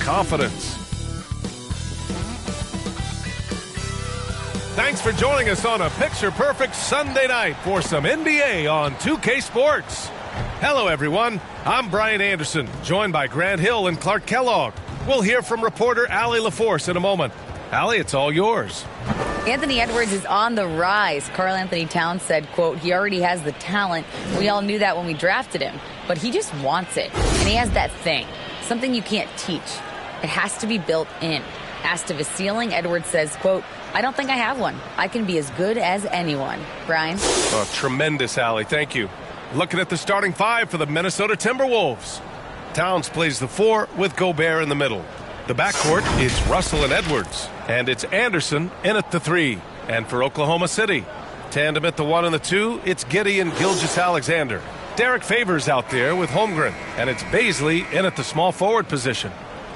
confidence. Thanks for joining us on a picture-perfect Sunday night for some NBA on 2K Sports. Hello, everyone. I'm Brian Anderson, joined by Grant Hill and Clark Kellogg. We'll hear from reporter Allie LaForce in a moment. Allie, it's all yours. Anthony Edwards is on the rise. Karl Anthony Towns said, quote, he already has the talent. We all knew that when we drafted him, but he just wants it. And he has that thing, something you can't teach. It has to be built in. Asked of his ceiling, Edwards says, quote, I don't think I have one. I can be as good as anyone. Brian? Oh, tremendous, Allie. Thank you. Looking at the starting five for the Minnesota Timberwolves. Towns plays the 4 with Gobert in the middle. The backcourt is Russell and Edwards, and it's Anderson in at the 3. And for Oklahoma City, tandem at the 1 and the 2, it's Giddey and Gilgeous-Alexander. Derek Favors out there with Holmgren, and it's Baisley in at the small forward position.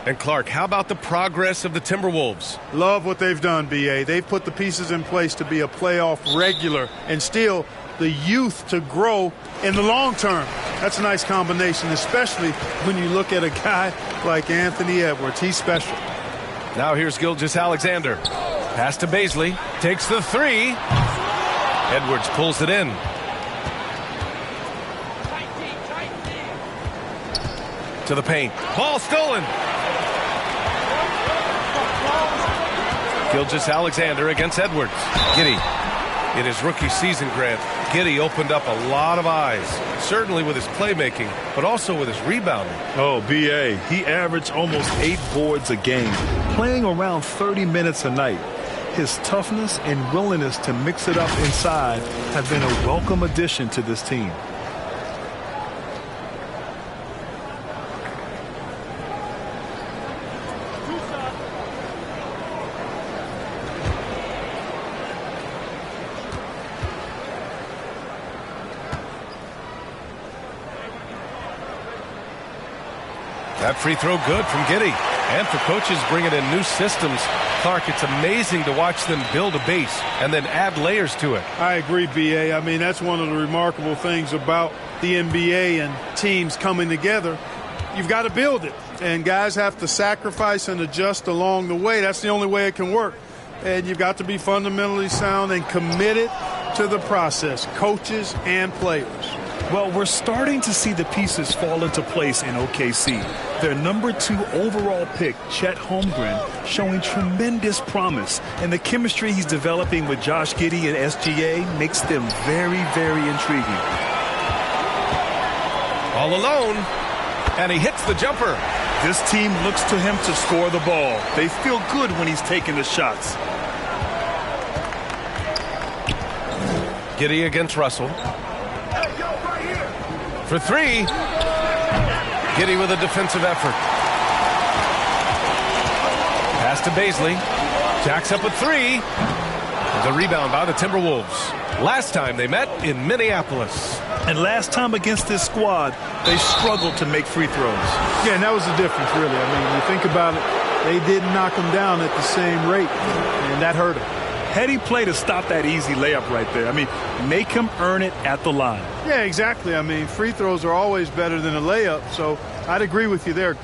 And Clark, how about the progress of the Timberwolves? Love what they've done, B.A. They've put the pieces in place to be a playoff regular and still the youth to grow in the long term. That's a nice combination, especially when you look at a guy like Anthony Edwards. He's special. Now here's Gilgeous-Alexander. Pass to Baisley. Takes the 3. Edwards pulls it in. To the paint. Ball stolen. Gilgeous-Alexander against Edwards. Giddey. In his rookie season, Grant, Giddey opened up a lot of eyes, certainly with his playmaking, but also with his rebounding. Oh, B.A., he averaged almost 8 boards a game, playing around 30 minutes a night. His toughness and willingness to mix it up inside have been a welcome addition to this team. That free throw good from Giddey. And for coaches bringing in new systems, Clark, it's amazing to watch them build a base and then add layers to it. I agree, B.A. I mean, that's one of the remarkable things about the NBA and teams coming together. You've got to build it, and guys have to sacrifice and adjust along the way. That's the only way it can work. And you've got to be fundamentally sound and committed to the process, coaches and players. Well, we're starting to see the pieces fall into place in OKC. Their number 2 overall pick, Chet Holmgren, showing tremendous promise. And the chemistry he's developing with Josh Giddey and SGA makes them very, very intriguing. All alone, and he hits the jumper. This team looks to him to score the ball. They feel good when he's taking the shots. Giddey against Russell. For 3, Giddey with a defensive effort. Pass to Baisley. Jacks up a 3. The rebound by the Timberwolves. Last time they met in Minneapolis. And last time against this squad, they struggled to make free throws. Yeah, and that was the difference, really. I mean, when you think about it, they didn't knock them down at the same rate, and that hurt them. Heady play to stop that easy layup right there. I mean, make him earn it at the line. Yeah, exactly. I mean, free throws are always better than a layup, so I'd agree with you there.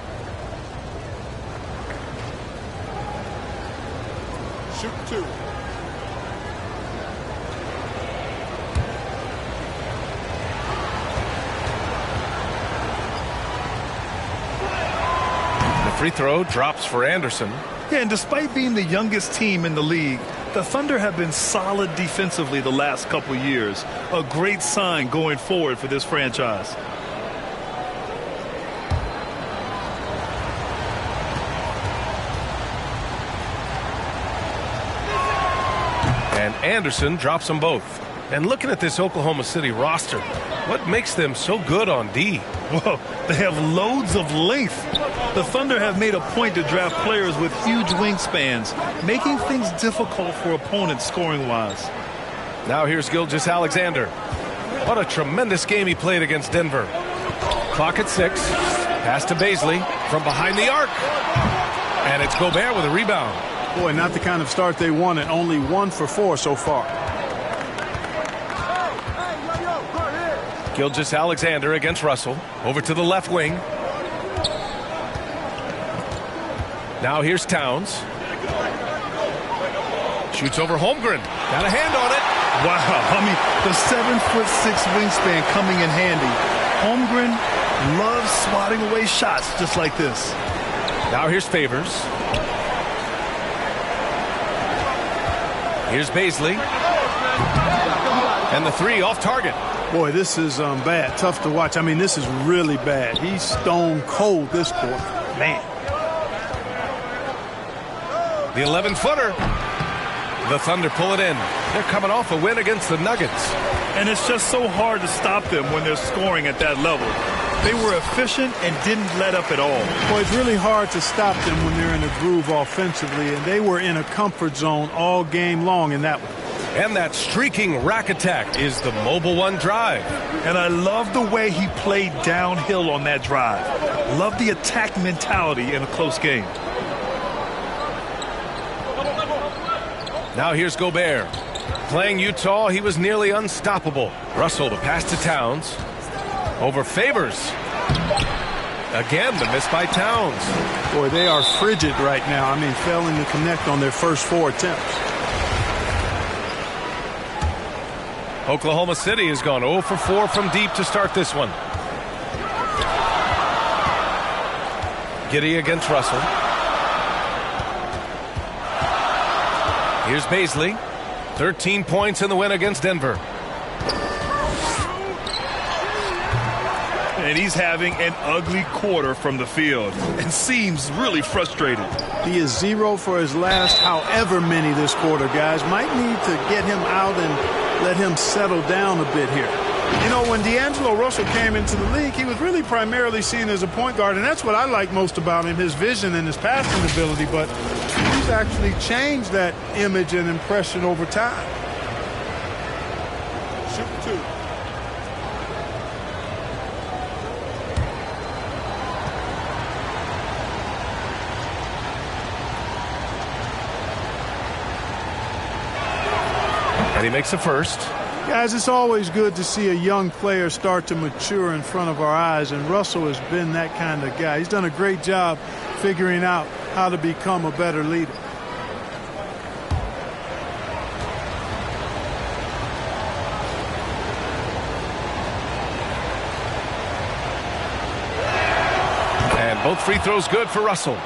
Shoot 2. The free throw drops for Anderson. Yeah, and despite being the youngest team in the league, the Thunder have been solid defensively the last couple years. A great sign going forward for this franchise. And Anderson drops them both. And looking at this Oklahoma City roster, what makes them so good on D? Well, they have loads of length. The Thunder have made a point to draft players with huge wingspans, making things difficult for opponents scoring-wise. Now here's Gilgeous-Alexander. What a tremendous game he played against Denver. Clock at 6. Pass to Baisley from behind the arc. And it's Gobert with a rebound. Boy, not the kind of start they wanted. Only 1 for 4 so far. Gilgeous-Alexander against Russell. Over to the left wing. Now here's Towns. Shoots over Holmgren. Got a hand on it. Wow, I mean, the 7'6" wingspan coming in handy. Holmgren loves swatting away shots just like this. Now here's Favors. Here's Baisley. And the three off target. Boy, this is bad. Tough to watch. I mean, this is really bad. He's stone cold this quarter. Man. The 11-footer. The Thunder pull it in. They're coming off a win against the Nuggets. And it's just so hard to stop them when they're scoring at that level. They were efficient and didn't let up at all. Boy, it's really hard to stop them when they're in a groove offensively, and they were in a comfort zone all game long in that one. And that streaking rack attack is the Mobile One drive. And I love the way he played downhill on that drive. Love the attack mentality in a close game. Now here's Gobert. Playing Utah, he was nearly unstoppable. Russell to pass to Towns. Over Favors. Again, the miss by Towns. Boy, they are frigid right now. I mean, failing to connect on their first 4 attempts. Oklahoma City has gone 0 for 4 from deep to start this one. Giddey against Russell. Here's Baisley. 13 points in the win against Denver. And he's having an ugly quarter from the field and seems really frustrated. He is 0 for his last however many this quarter, guys. Might need to get him out and let him settle down a bit here. You know, when D'Angelo Russell came into the league, he was really primarily seen as a point guard, and that's what I like most about him, his vision and his passing ability, but he's actually changed that image and impression over time. Shoot 2. And he makes the first. Guys, it's always good to see a young player start to mature in front of our eyes, and Russell has been that kind of guy. He's done a great job figuring out how to become a better leader. And both free throws good for Russell.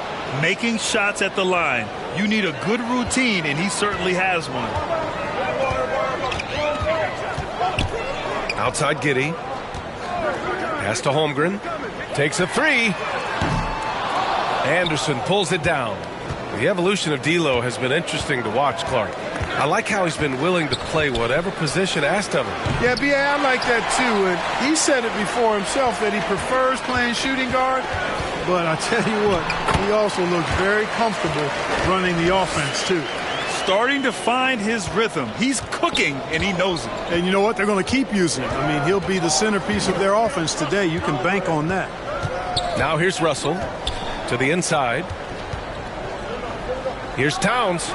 Making shots at the line. You need a good routine, and he certainly has one. Outside Giddey. Pass to Holmgren. Takes a three. Anderson pulls it down. The evolution of D'Lo has been interesting to watch, Clark. I like how he's been willing to play whatever position asked of him. Yeah, B.A., I like that too. And he said it before himself that he prefers playing shooting guard. But I tell you what, he also looks very comfortable running the offense too. Starting to find his rhythm. He's cooking, and he knows it. And you know what? They're going to keep using him. I mean, he'll be the centerpiece of their offense today. You can bank on that. Now here's Russell to the inside. Here's Towns.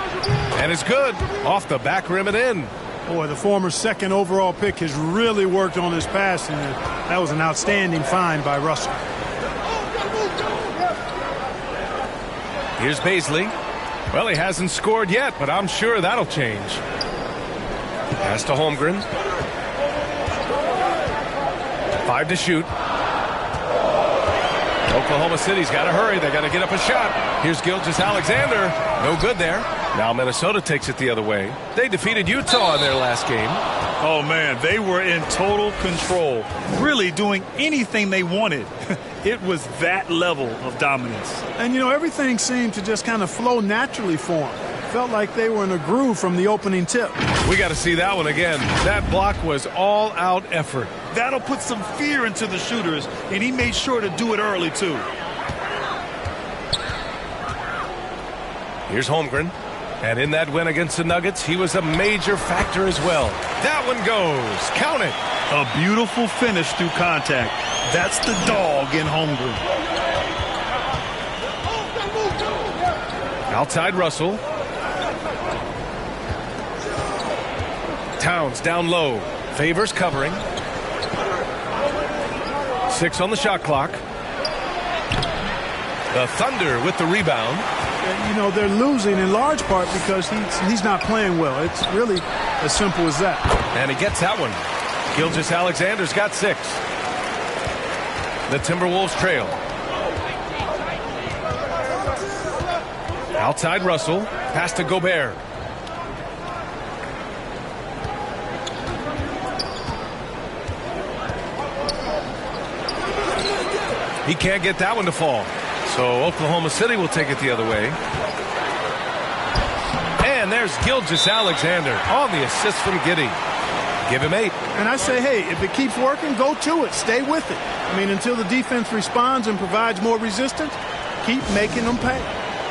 And it's good. Off the back rim and in. Boy, the former second overall pick has really worked on his passing. That was an outstanding find by Russell. Here's Baisley. Well, he hasn't scored yet, but I'm sure that'll change. Pass to Holmgren. 5 to shoot. Oklahoma City's got to hurry. They got to get up a shot. Here's Gilgeous-Alexander. No good there. Now Minnesota takes it the other way. They defeated Utah in their last game. Oh, man, they were in total control, really doing anything they wanted. It was that level of dominance. And, you know, everything seemed to just kind of flow naturally for them. Felt like they were in a groove from the opening tip. We got to see that one again. That block was all-out effort. That'll put some fear into the shooters, and he made sure to do it early, too. Here's Holmgren. And in that win against the Nuggets, he was a major factor as well. That one goes. Count it. A beautiful finish through contact. That's the dog in Holmgren. Outside Russell. Towns down low. Favors covering. 6 on the shot clock. The Thunder with the rebound. you know, they're losing in large part because he's not playing well. It's really as simple as that. And he gets that one. Gilgeous-Alexander's got 6. The Timberwolves trail. Outside Russell. Pass to Gobert. He can't get that one to fall. So Oklahoma City will take it the other way. And there's Gilgeous-Alexander on the assist from Giddey. Give him 8. And I say, hey, if it keeps working, go to it. Stay with it. I mean, until the defense responds and provides more resistance, keep making them pay.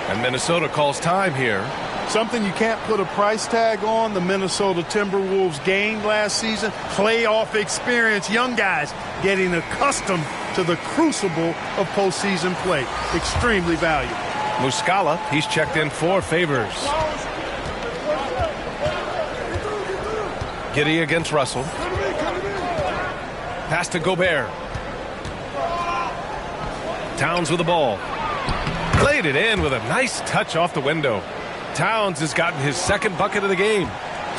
And Minnesota calls time here. Something you can't put a price tag on, the Minnesota Timberwolves gained last season. Playoff experience, young guys getting accustomed to the crucible of postseason play. Extremely valuable. Muscala, he's checked in for Favors. Giddey against Russell. Pass to Gobert. Towns with the ball. Played it in with a nice touch off the window. Towns has gotten his 2nd bucket of the game.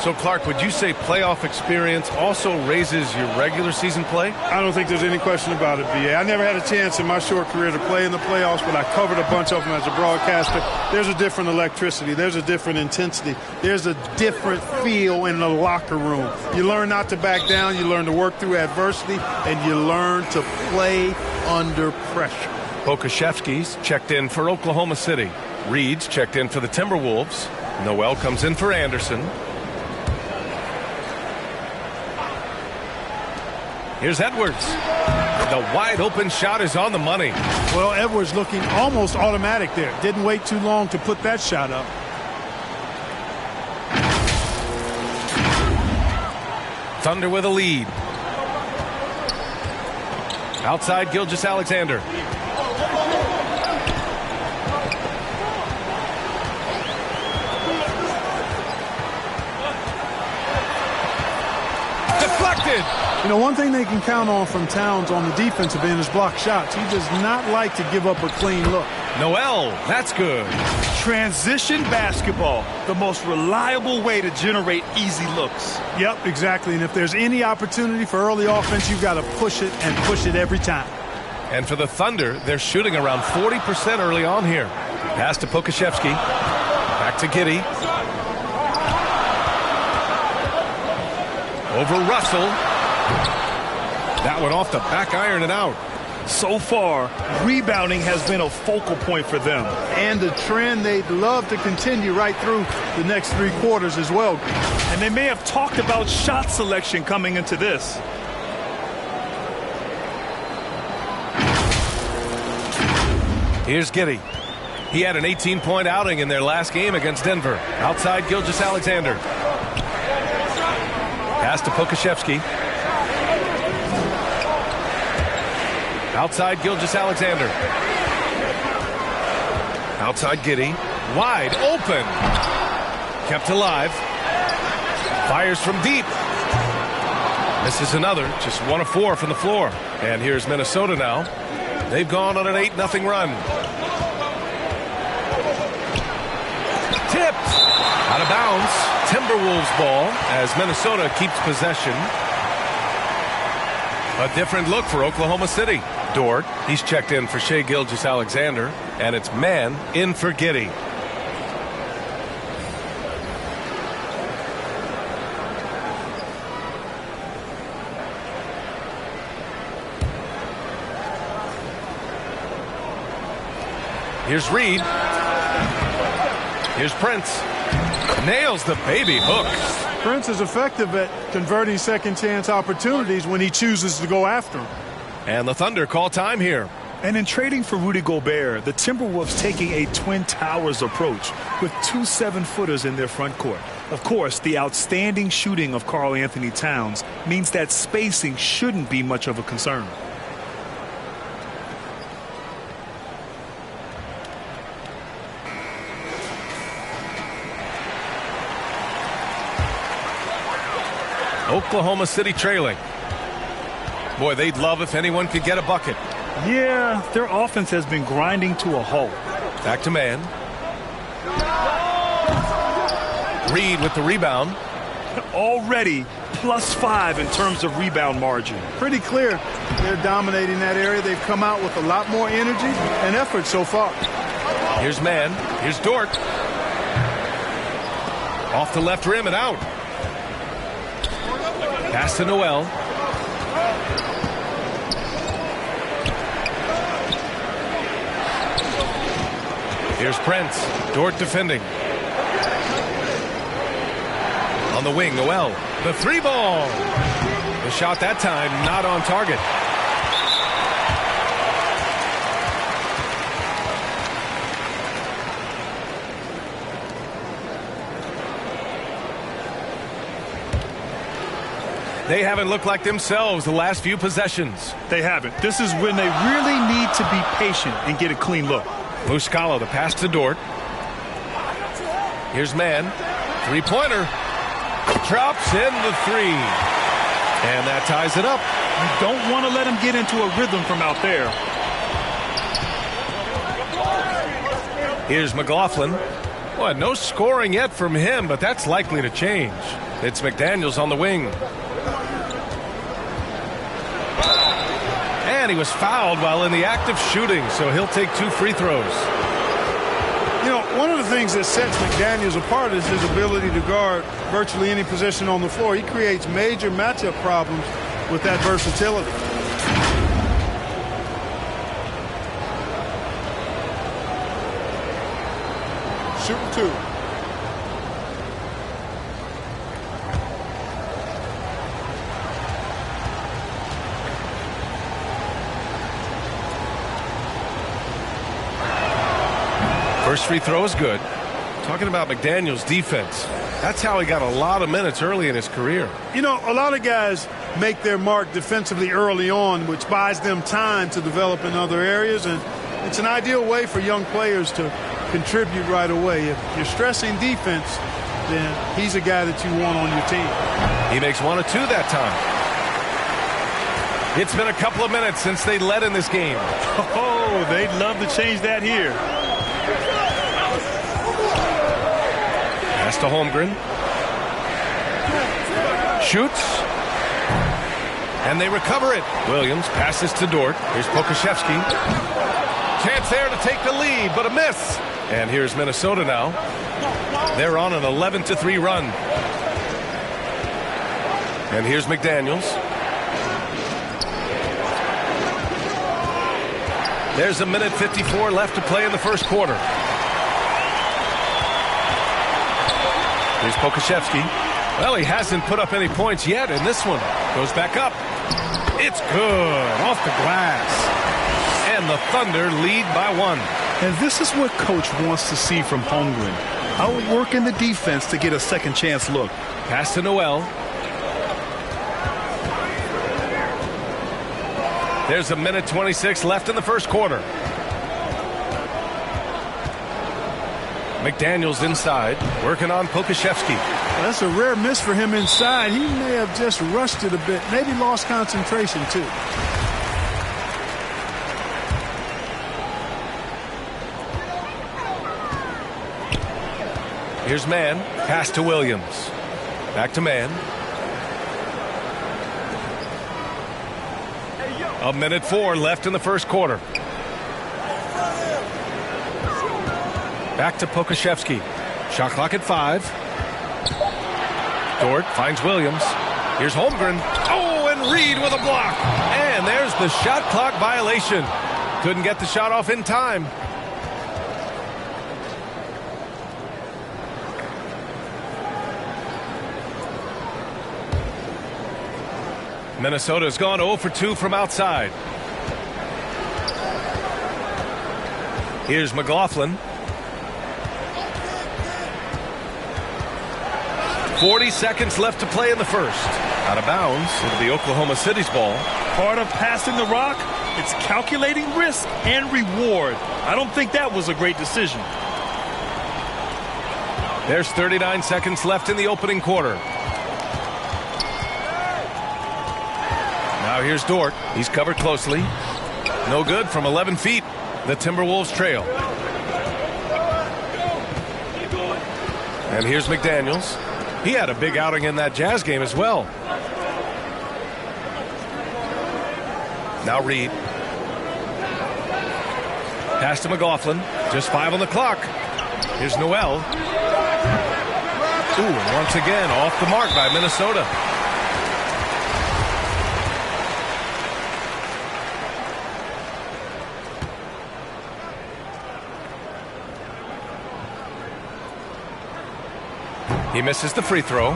So, Clark, would you say playoff experience also raises your regular season play? I don't think there's any question about it, B.A. I never had a chance in my short career to play in the playoffs, but I covered a bunch of them as a broadcaster. There's a different electricity. There's a different intensity. There's a different feel in the locker room. You learn not to back down. You learn to work through adversity, and you learn to play under pressure. Pokusevski's checked in for Oklahoma City. Reed's checked in for the Timberwolves. Noel comes in for Anderson. Here's Edwards. The wide open shot is on the money. Well, Edwards looking almost automatic there. Didn't wait too long to put that shot up. Thunder with a lead. Outside Gilgeous-Alexander. Deflected. You know, one thing they can count on from Towns on the defensive end is block shots. He does not like to give up a clean look. Noel, that's good. Transition basketball, the most reliable way to generate easy looks. Yep, exactly. And if there's any opportunity for early offense, you've got to push it and push it every time. And for the Thunder, they're shooting around 40% early on here. Pass to Pokusevski. Back to Giddey. Over Russell. That one off the back iron and out. So far, rebounding has been a focal point for them. And the trend they'd love to continue right through the next 3 quarters as well. And they may have talked about shot selection coming into this. Here's Giddey. He had an 18-point outing in their last game against Denver. Outside Gilgeous-Alexander. Pass to Pokusevski. Outside Gilgeous-Alexander. Outside Giddey. Wide open. Kept alive. Fires from deep. Misses another. Just 1 of 4 from the floor. And here's Minnesota now. They've gone on an 8-0 run. Tipped. Out of bounds. Timberwolves ball as Minnesota keeps possession. A different look for Oklahoma City. Dort, he's checked in for Shai Gilgeous-Alexander, and it's man in for Giddey. Here's Reed. Here's Prince. Nails the baby hook. Prince is effective at converting second chance opportunities when he chooses to go after them. And the Thunder call time here. And in trading for Rudy Gobert, the Timberwolves taking a Twin Towers approach with 2 7-footers in their front court. Of course, the outstanding shooting of Karl Anthony Towns means that spacing shouldn't be much of a concern. Oklahoma City trailing. Boy, they'd love if anyone could get a bucket. Yeah, their offense has been grinding to a halt. Back to man. Reed with the rebound. Already +5 in terms of rebound margin. Pretty clear they're dominating that area. They've come out with a lot more energy and effort so far. Here's Mann. Here's Dort. Off the left rim and out. Pass to Noel. Here's Prince. Dort defending. On the wing, Noel. The three ball. The shot that time not on target. They haven't looked like themselves the last few possessions. They haven't. This is when they really need to be patient and get a clean look. Muscala, the pass to Dort. Here's Mann. Three-pointer. Drops in the three. And that ties it up. You don't want to let him get into a rhythm from out there. Here's McLaughlin. Well, no scoring yet from him, but that's likely to change. It's McDaniels on the wing. And he was fouled while in the act of shooting, so he'll take 2 free throws. You know, one of the things that sets McDaniels apart is his ability to guard virtually any position on the floor. He creates major matchup problems with that versatility. Shooting 2. First free throw is good. Talking about McDaniels' defense. That's how he got a lot of minutes early in his career. You know, a lot of guys make their mark defensively early on, which buys them time to develop in other areas, and it's an ideal way for young players to contribute right away. If you're stressing defense, then he's a guy that you want on your team. He makes 1 of 2 that time. It's been a couple of minutes since they led in this game. Oh, they'd love to change that here. Pass to Holmgren. Shoots. And they recover it. Williams passes to Dort. Here's Pokashevsky. Chance there to take the lead, but a miss. And here's Minnesota now. They're on an 11-3 run. And here's McDaniels. There's 1:54 left to play in the first quarter. Here's Pokashevsky. Well, he hasn't put up any points yet in this one. Goes back up. It's good. Off the glass. And the Thunder lead by 1. And this is what Coach wants to see from Holmgren. Outworking the defense to get a second chance look. Pass to Noel. There's 1:26 left in the first quarter. McDaniels inside, working on Pokashevsky. Well, that's a rare miss for him inside. He may have just rushed it a bit, maybe lost concentration too. Here's Mann, pass to Williams. Back to Mann. 1:04 left in the first quarter. Back to Pokashevsky. Shot clock at 5. Dort finds Williams. Here's Holmgren. Oh, and Reed with a block. And there's the shot clock violation. Couldn't get the shot off in time. Minnesota's gone 0 for 2 from outside. Here's McLaughlin. 40 seconds left to play in the first. Out of bounds. It'll be Oklahoma City's ball. Part of passing the rock, it's calculating risk and reward. I don't think that was a great decision. There's 39 seconds left in the opening quarter. Now here's Dort. He's covered closely. No good from 11 feet. The Timberwolves trail. And here's McDaniels. He had a big outing in that Jazz game as well. Now Reed. Pass to McLaughlin. Just 5 on the clock. Here's Noel. Ooh, and once again, off the mark by Minnesota. He misses the free throw.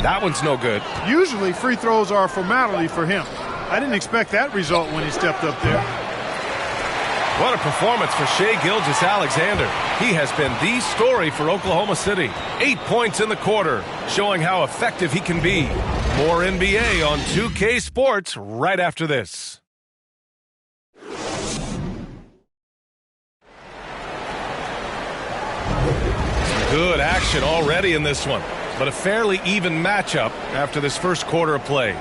That one's no good. Usually free throws are a formality for him. I didn't expect that result when he stepped up there. What a performance for Shai Gilgeous-Alexander. He has been the story for Oklahoma City. 8 points in the quarter, showing how effective he can be. More NBA on 2K Sports right after this. Good action already in this one, but a fairly even matchup after this first quarter of play.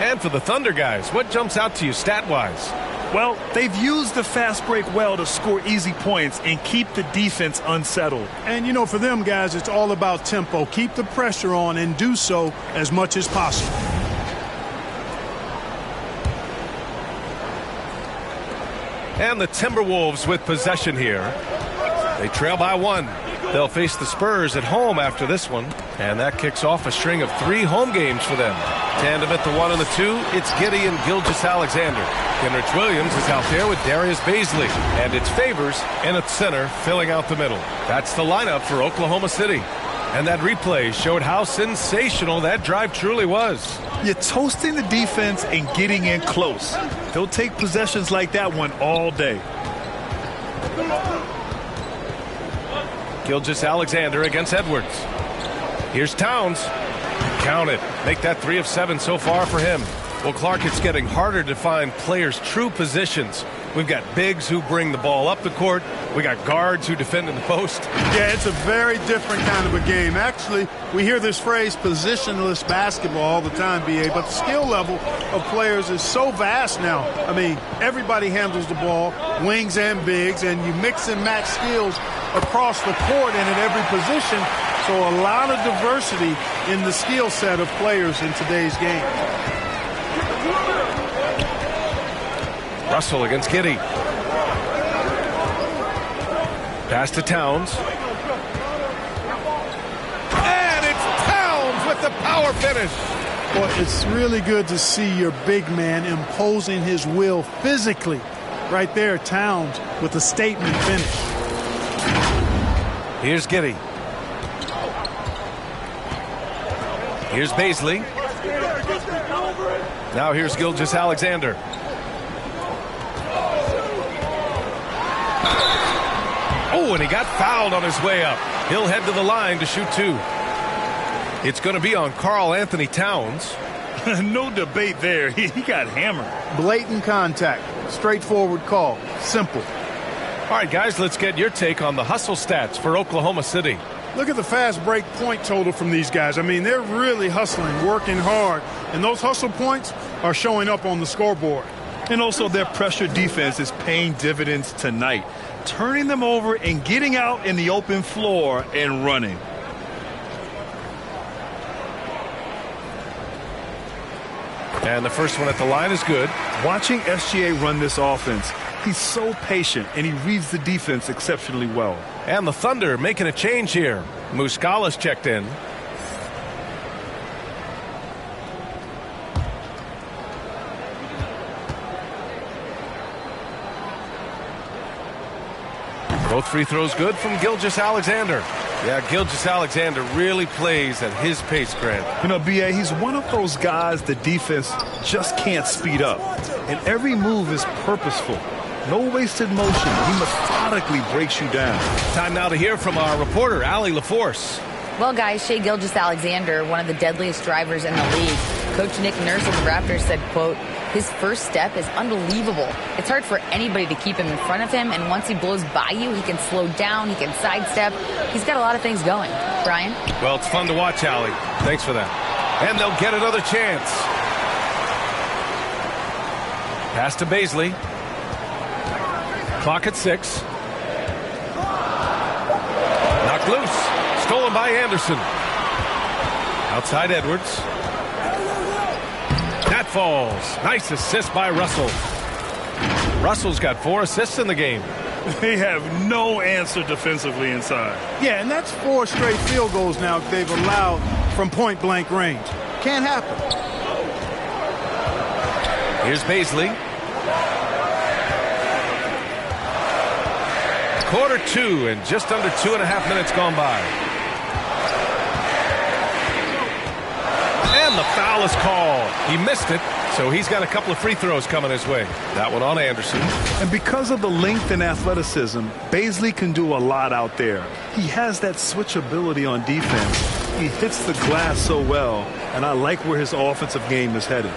And for the Thunder guys, what jumps out to you stat-wise? Well, they've used the fast break well to score easy points and keep the defense unsettled. And, you know, for them guys, it's all about tempo. Keep the pressure on and do so as much as possible. And the Timberwolves with possession here. They trail by 1. They'll face the Spurs at home after this one. And that kicks off a string of 3 home games for them. Tandem at the 1 and the 2, it's Giddey and Gilgeous-Alexander. Kenrich Williams is out there with Darius Baisley. And it's Favors in at center, filling out the middle. That's the lineup for Oklahoma City. And that replay showed how sensational that drive truly was. You're toasting the defense and getting in close. They'll take possessions like that one all day. Gilgeous-Alexander against Edwards. Here's Towns. Count it. Make that 3 of 7 so far for him. Well, Clark, it's getting harder to find players' true positions. We've got bigs who bring the ball up the court. We got guards who defend in the post. Yeah, it's a very different kind of a game. Actually, we hear this phrase positionless basketball all the time, B.A., but the skill level of players is so vast now. I mean, everybody handles the ball, wings and bigs, and you mix and match skills across the court and at every position. So a lot of diversity in the skill set of players in today's game. Russell against Giddey. Pass to Towns. And it's Towns with the power finish. Well, it's really good to see your big man imposing his will physically. Right there, Towns with a statement finish. Here's Giddey. Here's Baisley. Now here's Gilgeous-Alexander. Oh, and he got fouled on his way up. He'll head to the line to shoot 2. It's going to be on Karl Anthony Towns. No debate there. He got hammered. Blatant contact. Straightforward call. Simple. All right, guys, let's get your take on the hustle stats for Oklahoma City. Look at the fast break point total from these guys. I mean, they're really hustling, working hard, and those hustle points are showing up on the scoreboard. And also their pressure defense is paying dividends tonight, turning them over and getting out in the open floor and running. And the first one at the line is good. Watching SGA run this offense, he's so patient and he reads the defense exceptionally well. And the Thunder making a change here. Muscala's checked in. Both free throws good from Gilgeous-Alexander. Yeah, Gilgeous-Alexander really plays at his pace, Grant. You know, B.A., he's one of those guys the defense just can't speed up. And every move is purposeful. No wasted motion. He methodically breaks you down. Time now to hear from our reporter, Allie LaForce. Well, guys, Shai Gilgeous-Alexander, one of the deadliest drivers in the league. Coach Nick Nurse of the Raptors said, quote, His first step is unbelievable. It's hard for anybody to keep him in front of him, and once he blows by you, he can slow down, he can sidestep. He's got a lot of things going. Brian? Well, it's fun to watch, Allie. Thanks for that. And they'll get another chance. Pass to Baisley. Clock at 6. Knocked loose. Stolen by Anderson. Outside Edwards. That falls. Nice assist by Russell. Russell's got 4 assists in the game. They have no answer defensively inside. Yeah, and that's 4 straight field goals now they've allowed from point-blank range. Can't happen. Here's Baisley. Quarter 2 and just under 2.5 minutes gone by. And the foul is called. He missed it, so he's got a couple of free throws coming his way. That one on Anderson. And because of the length and athleticism, Baisley can do a lot out there. He has that switchability on defense. He hits the glass so well, and I like where his offensive game is headed.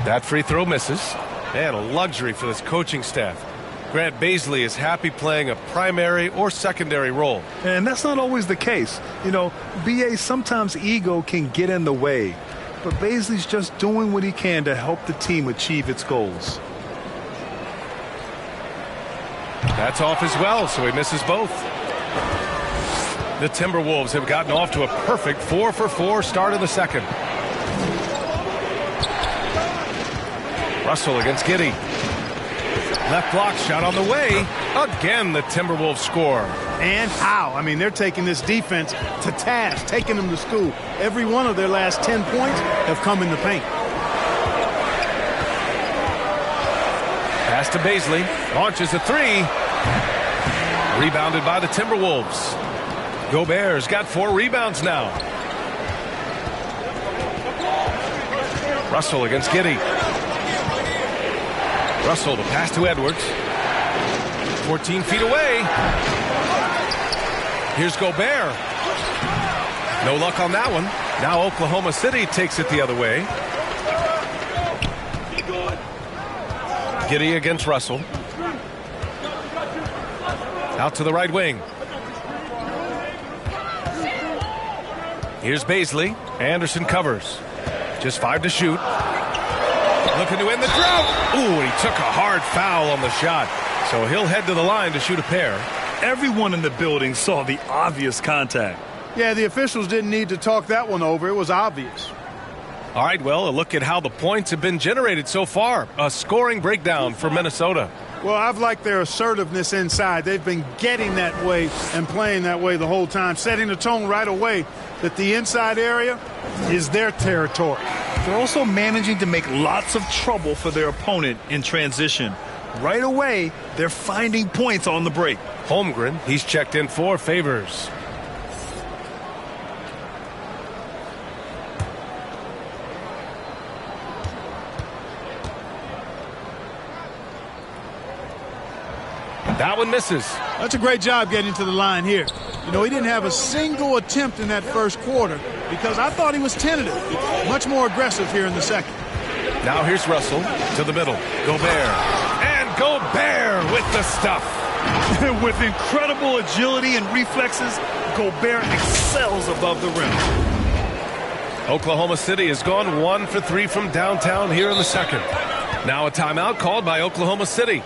That free throw misses. And a luxury for this coaching staff. Grant Baisley is happy playing a primary or secondary role. And that's not always the case. You know, BA, sometimes ego can get in the way. But Baisley's just doing what he can to help the team achieve its goals. That's off as well, so he misses both. The Timberwolves have gotten off to a perfect 4-for-4 start in the second. Russell against Giddey. Left block shot on the way. Again, the Timberwolves score. And how? I mean, they're taking this defense to task, taking them to school. Every one of their last 10 points have come in the paint. Pass to Baisley. Launches a 3. Rebounded by the Timberwolves. Gobert's got 4 rebounds now. Russell against Giddey. Russell, the pass to Edwards. 14 feet away. Here's Gobert. No luck on that one. Now Oklahoma City takes it the other way. Giddey against Russell. Out to the right wing. Here's Baisley. Anderson covers. Just 5 to shoot. Looking to end the drought. Ooh, he took a hard foul on the shot. So he'll head to the line to shoot a pair. Everyone in the building saw the obvious contact. Yeah, the officials didn't need to talk that one over. It was obvious. All right, well, a look at how the points have been generated so far. A scoring breakdown for Minnesota. Well, I've liked their assertiveness inside. They've been getting that way and playing that way the whole time, setting the tone right away that the inside area is their territory. They're also managing to make lots of trouble for their opponent in transition. Right away, they're finding points on the break. Holmgren, he's checked in for Favors. That one misses. That's a great job getting to the line here. You know, he didn't have a single attempt in that first quarter because I thought he was tentative. Much more aggressive here in the second. Now here's Russell to the middle. Gobert. And Gobert with the stuff. With incredible agility and reflexes, Gobert excels above the rim. Oklahoma City has gone 1 for 3 from downtown here in the second. Now a timeout called by Oklahoma City.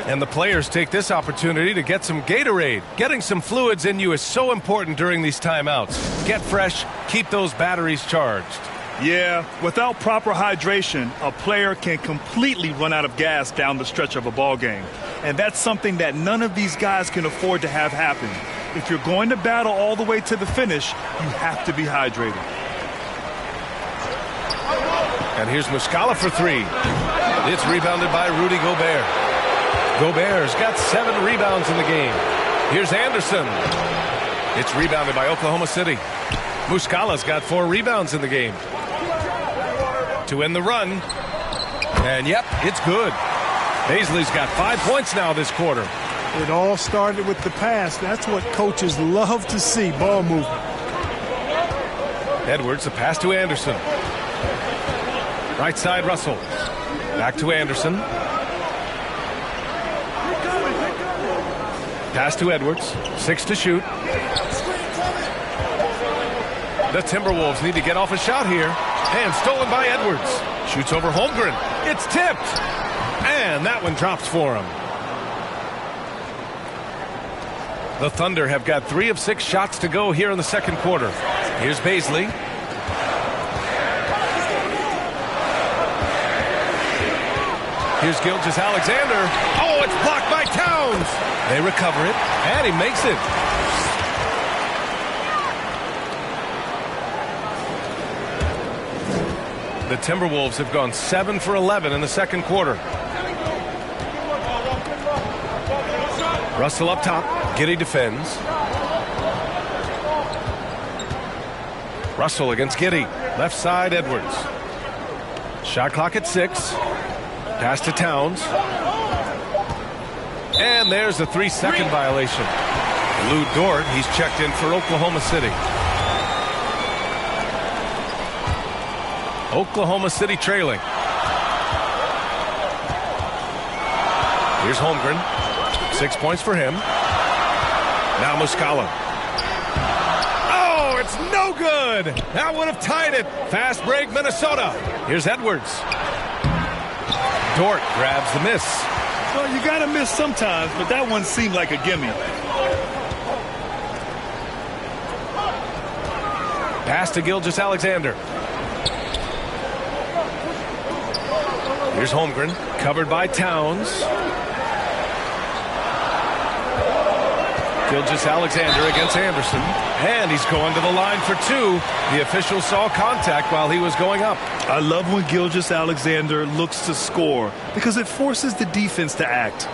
And the players take this opportunity to get some Gatorade. Getting some fluids in you is so important during these timeouts. Get fresh, keep those batteries charged. Yeah, without proper hydration, a player can completely run out of gas down the stretch of a ball game. And that's something that none of these guys can afford to have happen. If you're going to battle all the way to the finish, you have to be hydrated. And here's Muscala for 3. It's rebounded by Rudy Gobert. Gobert's got 7 rebounds in the game. Here's Anderson. It's rebounded by Oklahoma City. Muscala's got 4 rebounds in the game. To end the run, And yep, it's good. Baisley's got 5 points now this quarter. It all started with the pass. That's what coaches love to see, ball movement. Edwards, the pass to Anderson. Right side, Russell. Back to Anderson. Pass to Edwards. 6 to shoot. The Timberwolves need to get off a shot here. And stolen by Edwards. Shoots over Holmgren. It's tipped. And that one drops for him. The Thunder have got 3 of 6 shots to go here in the second quarter. Here's Baisley. Here's Gilgeous-Alexander. Oh, it's blocked by Towns. They recover it, and he makes it. The Timberwolves have gone 7 for 11 in the second quarter. Russell up top. Giddey defends. Russell against Giddey. Left side, Edwards. Shot clock at 6. Pass to Towns. And there's a 3-second violation. Lou Dort, he's checked in for Oklahoma City. Oklahoma City trailing. Here's Holmgren. 6 points for him. Now Muscala. Oh, it's no good. That would have tied it. Fast break, Minnesota. Here's Edwards. Dort grabs the miss. Well, you got to miss sometimes, but that one seemed like a gimme. Pass to Gilgeous-Alexander. Here's Holmgren, covered by Towns. Gilgeous-Alexander against Anderson. And he's going to the line for 2. The official saw contact while he was going up. I love when Gilgeous-Alexander looks to score because it forces the defense to act.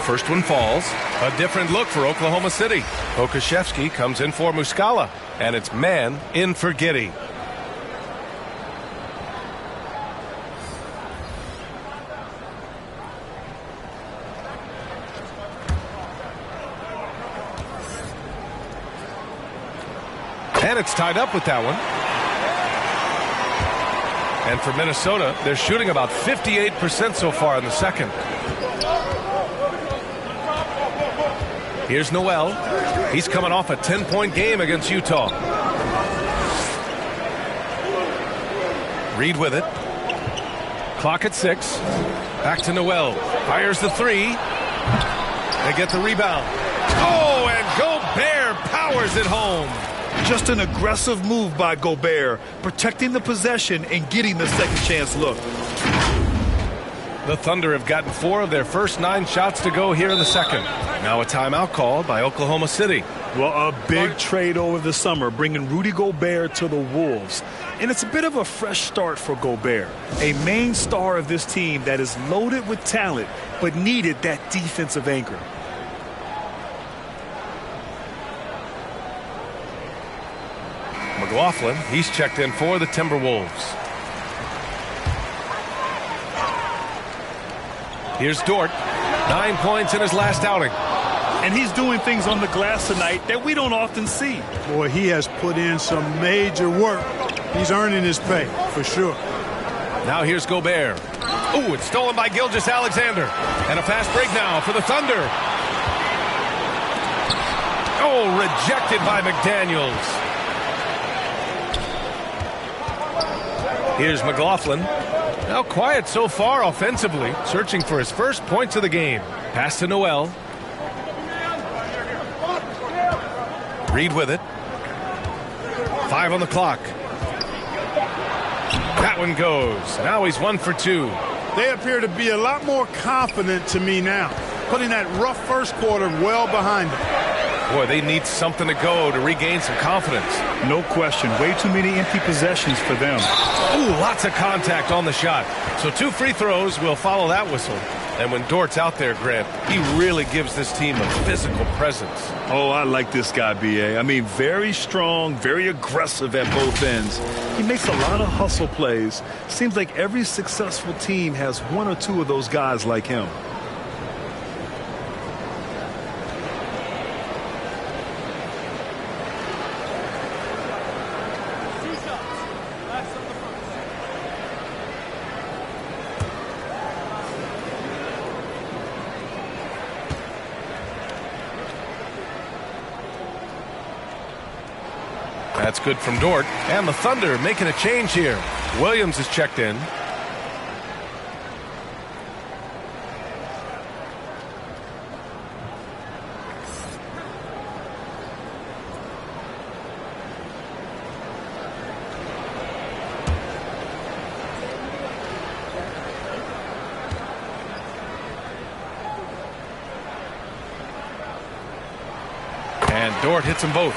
First one falls. A different look for Oklahoma City. Okashevsky comes in for Muscala. And it's man in for Giddey. And it's tied up with that one. And for Minnesota, they're shooting about 58% so far in the second. Here's Noel. He's coming off a 10-point game against Utah. Reed with it. Clock at 6. Back to Noel. Fires the 3. They get the rebound. Oh, and Gobert powers it home. Just an aggressive move by Gobert, protecting the possession and getting the second chance look. The Thunder have gotten 4 of their first 9 shots to go here in the second. Now a timeout called by Oklahoma City. Well, a big trade over the summer, bringing Rudy Gobert to the Wolves. And it's a bit of a fresh start for Gobert, a main star of this team that is loaded with talent, but needed that defensive anchor. McLaughlin, he's checked in for the Timberwolves. Here's Dort. 9 points in his last outing. And he's doing things on the glass tonight that we don't often see. Boy, he has put in some major work. He's earning his pay, for sure. Now here's Gobert. Ooh, it's stolen by Gilgeous-Alexander. And a fast break now for the Thunder. Oh, rejected by McDaniels. Here's McLaughlin. Now quiet so far offensively, searching for his first points of the game. Pass to Noel. Reed with it. 5 on the clock. That one goes. Now he's 1 for 2. They appear to be a lot more confident to me now. putting that rough first quarter well behind them. Boy, they need something to go to regain some confidence. No question. Way too many empty possessions for them. Ooh, lots of contact on the shot. So 2 free throws will follow that whistle. And when Dort's out there, Grant, he really gives this team a physical presence. Oh, I like this guy, B.A. I mean, very strong, very aggressive at both ends. He makes a lot of hustle plays. Seems like every successful team has 1 or 2 of those guys like him. That's good from Dort. And the Thunder making a change here. Williams is checked in. And Dort hits them both.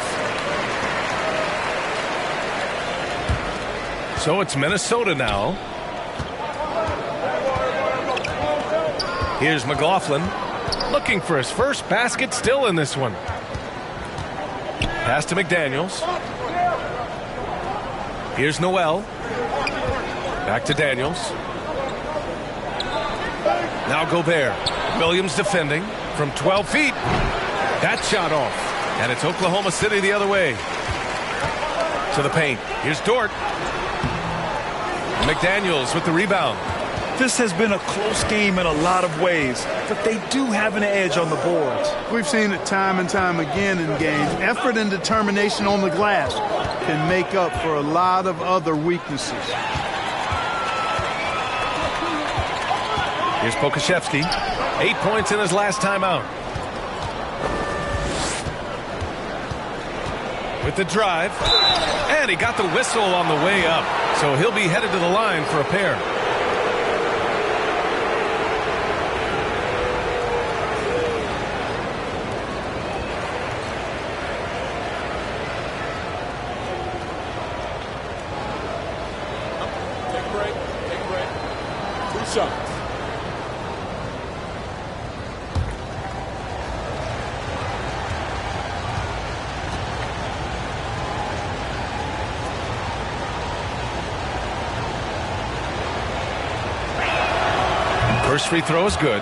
So it's Minnesota now. Here's McLaughlin looking for his first basket, still in this one. Pass to McDaniels. Here's Noel. Back to Daniels. Now Gobert. Williams defending from 12 feet. That shot off. And it's Oklahoma City the other way. To the paint. Here's Dort. McDaniels with the rebound. This has been a close game in a lot of ways, but they do have an edge on the boards. We've seen it time and time again in games. Effort and determination on the glass can make up for a lot of other weaknesses. Here's Pokusevski. 8 points in his last time out. With the drive. And he got the whistle on the way up. So he'll be headed to the line for a pair. Take a break. Take a break. 2 shots. First free throw is good.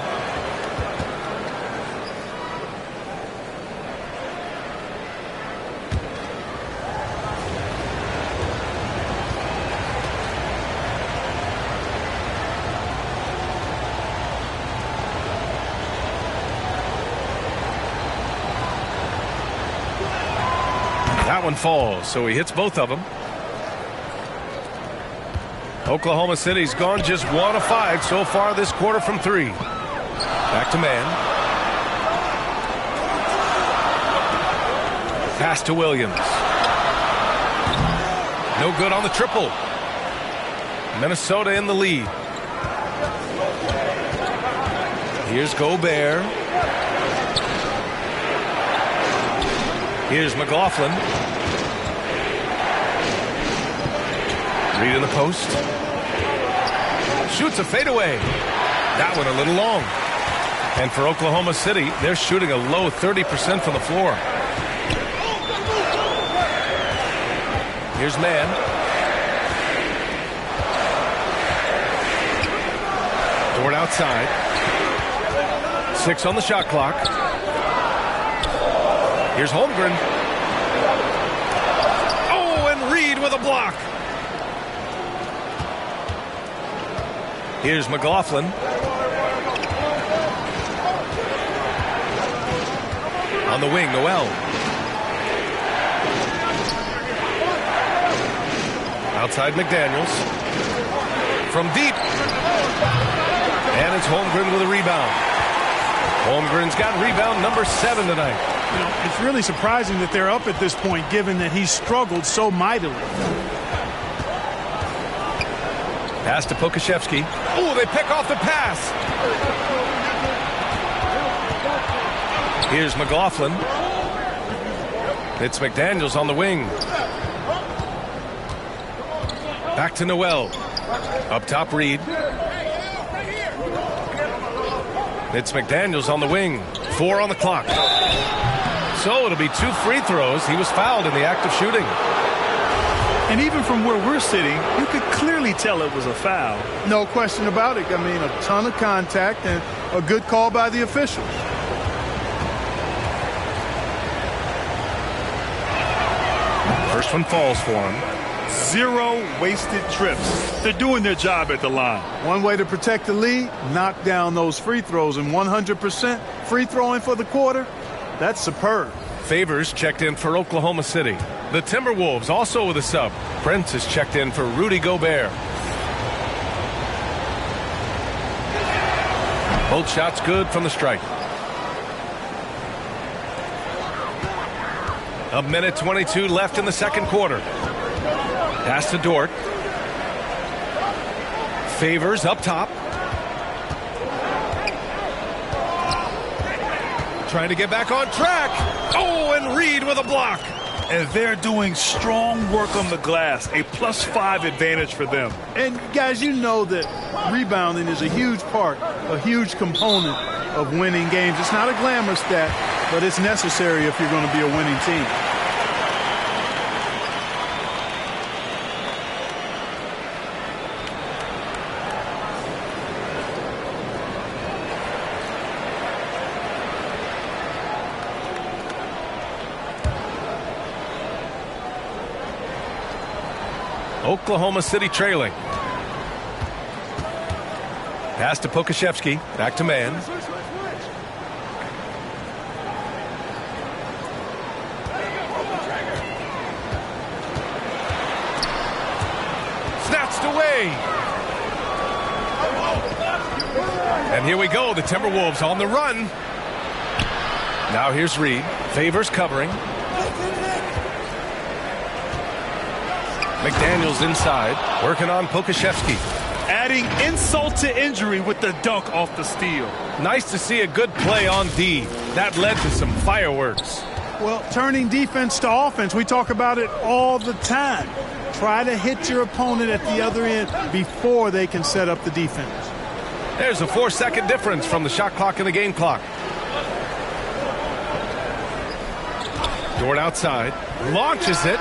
That one falls, so he hits both of them. Oklahoma City's gone just 1 of 5 so far this quarter from 3. Back to man. Pass to Williams. No good on the triple. Minnesota in the lead. Here's Gobert. Here's McLaughlin. Reed in the post. Shoots a fadeaway. That one a little long. And for Oklahoma City, they're shooting a low 30% from the floor. Here's man. Dort outside. 6 on the shot clock. Here's Holmgren. Oh, and Reed with a block. Here's McLaughlin. On the wing, Noel. Outside McDaniels. From deep. And it's Holmgren with a rebound. Holmgren's got rebound number 7 tonight. You know, it's really surprising that they're up at this point, given that he's struggled so mightily. Pass to Pokusevski. Oh, they pick off the pass. Here's McLaughlin. It's McDaniels on the wing. Back to Noel. Up top, Reed. It's McDaniels on the wing. 4 on the clock. So it'll be 2 free throws. He was fouled in the act of shooting. And even from where we're sitting, you could clearly tell it was a foul. No question about it. I mean, a ton of contact and a good call by the official. First one falls for him. 0 wasted trips. They're doing their job at the line. One way to protect the lead, knock down those free throws, and 100% free throwing for the quarter, that's superb. Favors checked in for Oklahoma City. The Timberwolves also with a sub. Prince is checked in for Rudy Gobert. Both shots good from the stripe. A minute 22 left in the second quarter. Pass to Dort. Favors up top. Trying to get back on track. Oh, and Reed with a block. And they're doing strong work on the glass. A +5 advantage for them. And, guys, you know that rebounding is a huge part, a huge component of winning games. It's not a glamorous stat, but it's necessary if you're going to be a winning team. Oklahoma City trailing. Pass to Pokashevsky. Back to man. Snatched away. And here we go. The Timberwolves on the run. Now here's Reed. Favors covering. McDaniels inside, working on Pokashevsky. Adding insult to injury with the dunk off the steal. Nice to see a good play on D. That led to some fireworks. Well, turning defense to offense, we talk about it all the time. Try to hit your opponent at the other end before they can set up the defense. There's a 4-second difference from the shot clock and the game clock. Dort outside, launches it.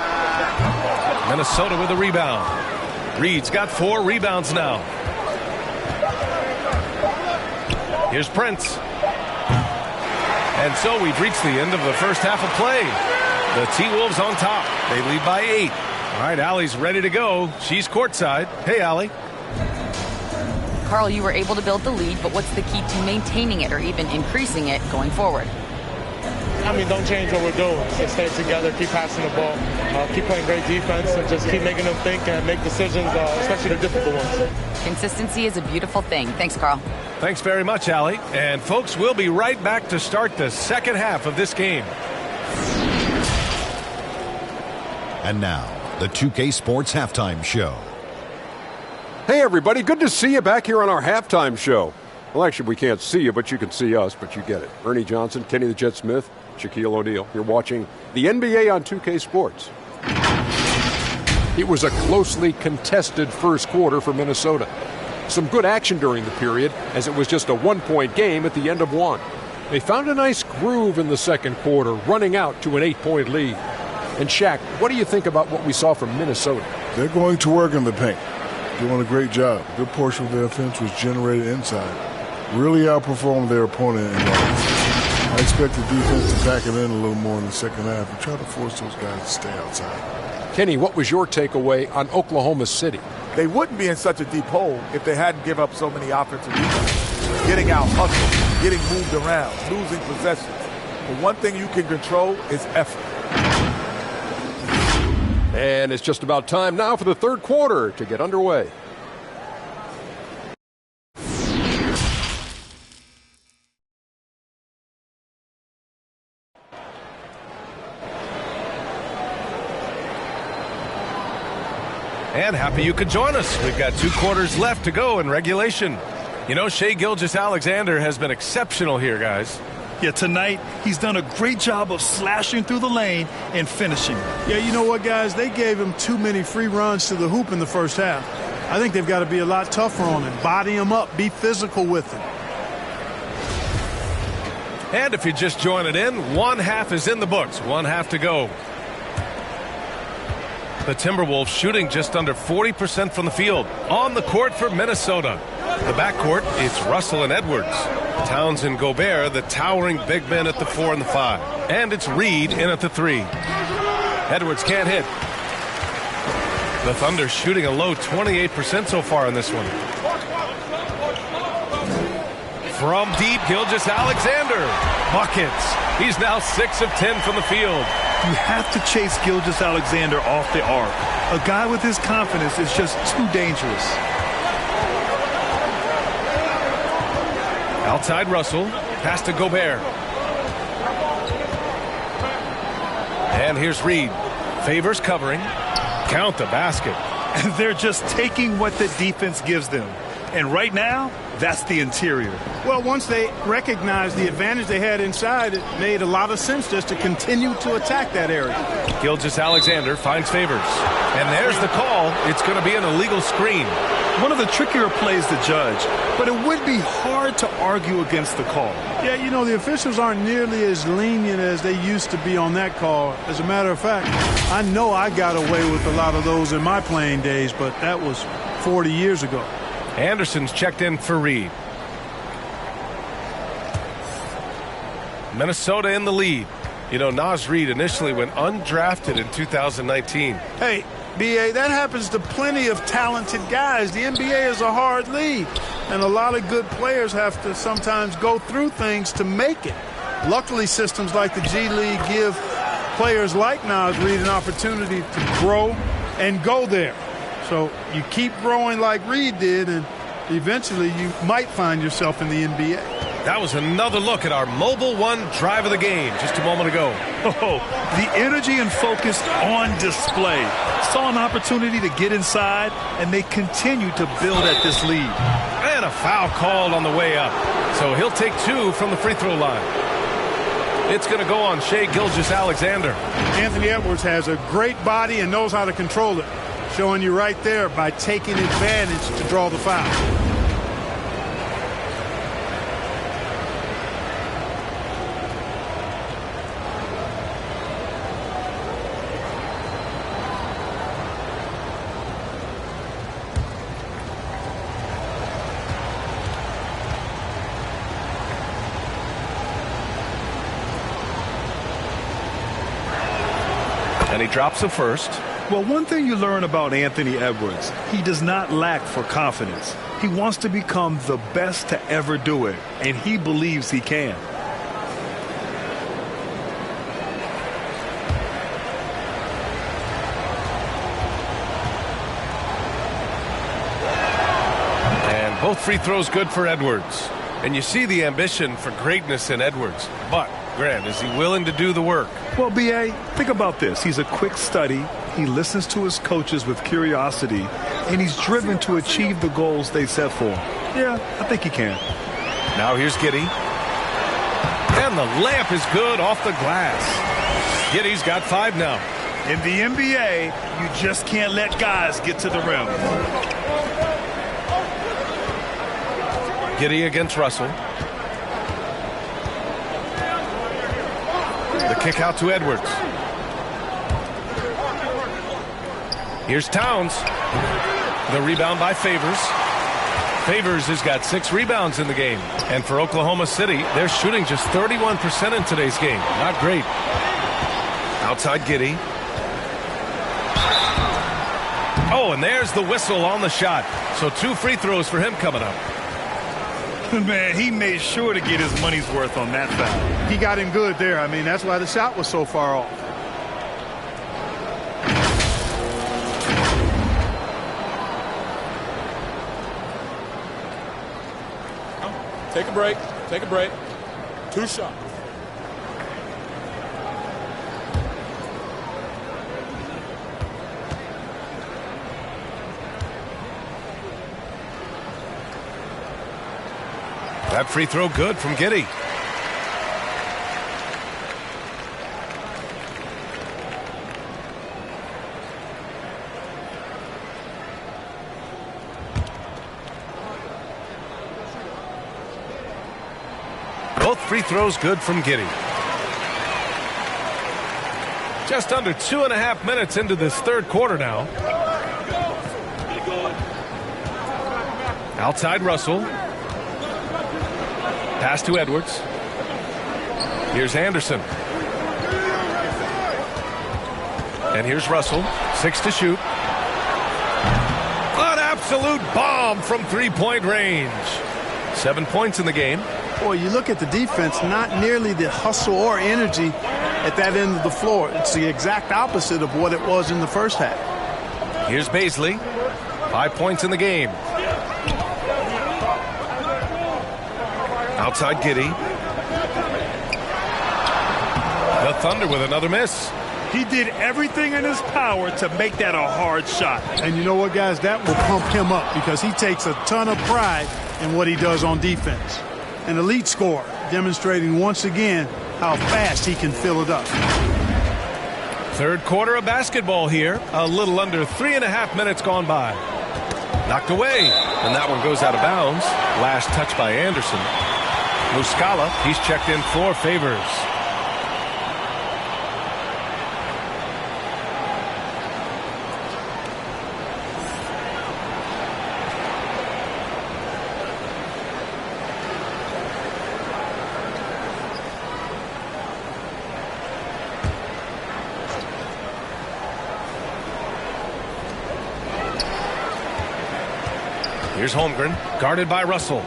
Minnesota with a rebound. Reed's got 4 rebounds now. Here's Prince. And so we've reached the end of the first half of play. The T-Wolves on top. They lead by 8. All right, Allie's ready to go. She's courtside. Hey, Allie. Carl, you were able to build the lead, but what's the key to maintaining it or even increasing it going forward? I mean, don't change what we're doing. Just stay together, keep passing the ball, keep playing great defense, and just keep making them think and make decisions, especially the difficult ones. Consistency is a beautiful thing. Thanks, Carl. Thanks very much, Allie. And, folks, we'll be right back to start the second half of this game. And now, the 2K Sports Halftime Show. Hey, everybody. Good to see you back here on our halftime show. Well, actually, we can't see you, but you can see us, but you get it. Ernie Johnson, Kenny the Jet Smith, Shaquille O'Neal. You're watching the NBA on 2K Sports. It was a closely contested first quarter for Minnesota. Some good action during the period, as it was just a one-point game at the end of one. They found a nice groove in the second quarter, running out to an 8-point lead. And Shaq, what do you think about what we saw from Minnesota? They're going to work in the paint. Doing a great job. A good portion of their offense was generated inside. Really outperformed their opponent in yards. I expect the defense to pack it in a little more in the second half and try to force those guys to stay outside. Kenny, what was your takeaway on Oklahoma City? They wouldn't be in such a deep hole if they hadn't given up so many offensive rebounds. Getting out hustled, getting moved around, losing possessions. But one thing you can control is effort. And it's just about time now for the third quarter to get underway. And happy you could join us. We've got 2 quarters left to go in regulation. You know, Shai Gilgeous-Alexander has been exceptional here, guys. Yeah, tonight he's done a great job of slashing through the lane and finishing. Yeah, you know what, guys? They gave him too many free runs to the hoop in the first half. I think they've got to be a lot tougher on him. Body him up. Be physical with him. And if you're just joining in, one half is in the books. One half to go. The Timberwolves shooting just under 40% from the field. On the court for Minnesota. The backcourt, it's Russell and Edwards. Towns and Gobert, the towering big men at the 4 and the 5. And it's Reed in at the 3. Edwards can't hit. The Thunder shooting a low 28% so far in this one. From deep, Gilgeous-Alexander. Buckets. He's now 6 of 10 from the field. You have to chase Gilgeous-Alexander off the arc. A guy with his confidence is just too dangerous. Outside Russell. Pass to Gobert. And here's Reed. Favors covering. Count the basket. And they're just taking what the defense gives them. And right now, that's the interior. Well, once they recognized the advantage they had inside, it made a lot of sense just to continue to attack that area. Gilgeous-Alexander finds Favors. And there's the call. It's going to be an illegal screen. One of the trickier plays to judge, but it would be hard to argue against the call. Yeah, you know, the officials aren't nearly as lenient as they used to be on that call. As a matter of fact, I know I got away with a lot of those in my playing days, but that was 40 years ago. Anderson's checked in for Reed. Minnesota in the lead. You know, Naz Reid initially went undrafted in 2019. Hey, B.A., that happens to plenty of talented guys. The NBA is a hard league, and a lot of good players have to sometimes go through things to make it. Luckily, systems like the G League give players like Naz Reid an opportunity to grow and go there. So you keep growing like Reed did, and eventually you might find yourself in the NBA. That was another look at our Mobile One drive of the game just a moment ago. Oh, the energy and focus on display. Saw an opportunity to get inside, and they continue to build at this lead. And a foul called on the way up. So he'll take 2 from the free throw line. It's going to go on Shai Gilgeous-Alexander. Anthony Edwards has a great body and knows how to control it. Showing you right there by taking advantage to draw the foul. And he drops the first. Well, one thing you learn about Anthony Edwards, he does not lack for confidence. He wants to become the best to ever do it, and he believes he can. And both free throws good for Edwards. And you see the ambition for greatness in Edwards. But, Grant, is he willing to do the work? Well, B.A., think about this. He's a quick study. He listens to his coaches with curiosity, and he's driven to achieve the goals they set for him. Yeah, I think he can. Now here's Giddey. And the layup is good off the glass. Giddey's got 5 now. In the NBA, you just can't let guys get to the rim. Giddey against Russell. The kick out to Edwards. Here's Towns. The rebound by Favors. Favors has got 6 rebounds in the game. And for Oklahoma City, they're shooting just 31% in today's game. Not great. Outside Giddey. Oh, and there's the whistle on the shot. So 2 free throws for him coming up. Man, he made sure to get his money's worth on that foul. He got him good there. I mean, that's why the shot was so far off. Take a break. Take a break. 2 shots. That free throw good from Giddey. free throws good from Giddey. Just under 2.5 minutes into this third quarter now. Outside Russell. Pass to Edwards. Here's Anderson. And here's Russell. 6 to shoot. An absolute bomb from three-point range. 7 points in the game. Boy, you look at the defense, not nearly the hustle or energy at that end of the floor. It's the exact opposite of what it was in the first half. Here's Baisley. 5 points in the game. Outside Giddey. The Thunder with another miss. He did everything in his power to make that a hard shot. And you know what, guys? That will pump him up because he takes a ton of pride in what he does on defense. An elite scorer, demonstrating once again how fast he can fill it up. Third quarter of basketball here. A little under 3.5 minutes gone by. Knocked away, and that one goes out of bounds. Last touch by Anderson. Muscala, he's checked in for Favors. Here's Holmgren, guarded by Russell.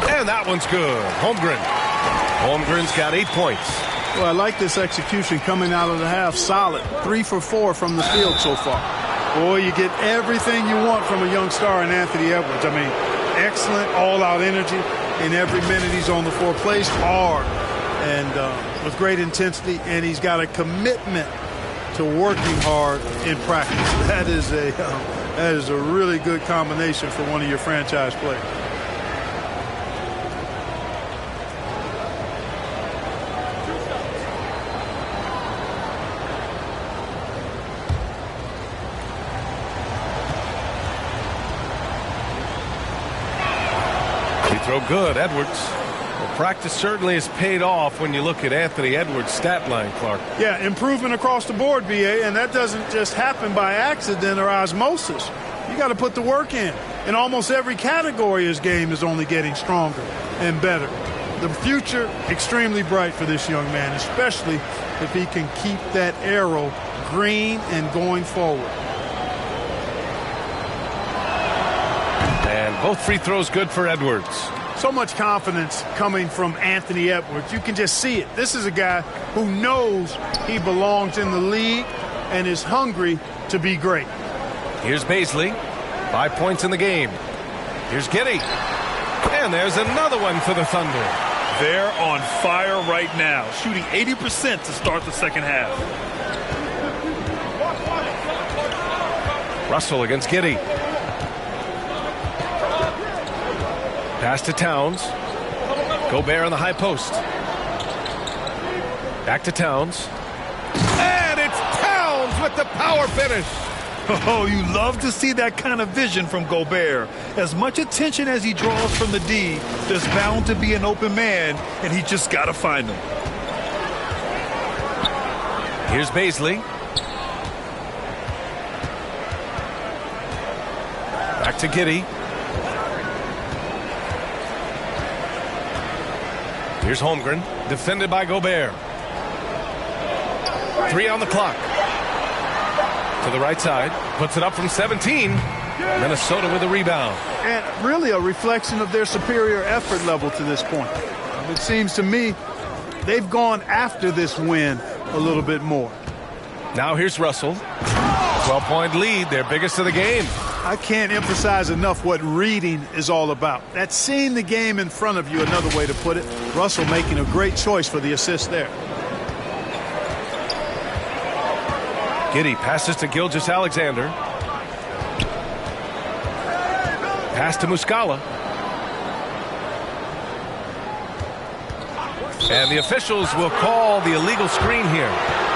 And that one's good. Holmgren's got 8 points. Well, I like this execution coming out of the half. Solid. 3 for 4 from the field so far. Boy, you get everything you want from a young star in Anthony Edwards. I mean, excellent all-out energy in every minute he's on the floor. Plays hard and with great intensity, and he's got a commitment to working hard in practice. That is a really good combination for one of your franchise players. Free throw good, Edwards. Practice certainly has paid off when you look at Anthony Edwards' stat line, Clark. Yeah, improvement across the board, BA, and that doesn't just happen by accident or osmosis. You got to put the work in. In almost every category, his game is only getting stronger and better. The future, extremely bright for this young man, especially if he can keep that arrow green and going forward. And both free throws good for Edwards. So much confidence coming from Anthony Edwards. You can just see it. This is a guy who knows he belongs in the league and is hungry to be great. Here's Baisley. 5 points in the game. Here's Giddey. And there's another one for the Thunder. They're on fire right now, shooting 80% to start the second half. Russell against Giddey. Pass to Towns. Gobert on the high post. Back to Towns. And it's Towns with the power finish. Oh, you love to see that kind of vision from Gobert. As much attention as he draws from the D, there's bound to be an open man, and he just got to find him. Here's Baisley. Back to Giddey. Here's Holmgren, defended by Gobert. 3 on the clock. To the right side, puts it up from 17. Minnesota with a rebound. And really a reflection of their superior effort level to this point. It seems to me they've gone after this win a little bit more. Now here's Russell. 12-point lead, their biggest of the game. I can't emphasize enough what reading is all about. That's seeing the game in front of you, another way to put it. Russell making a great choice for the assist there. Giddey passes to Gilgeous-Alexander. Pass to Muscala. And the officials will call the illegal screen here.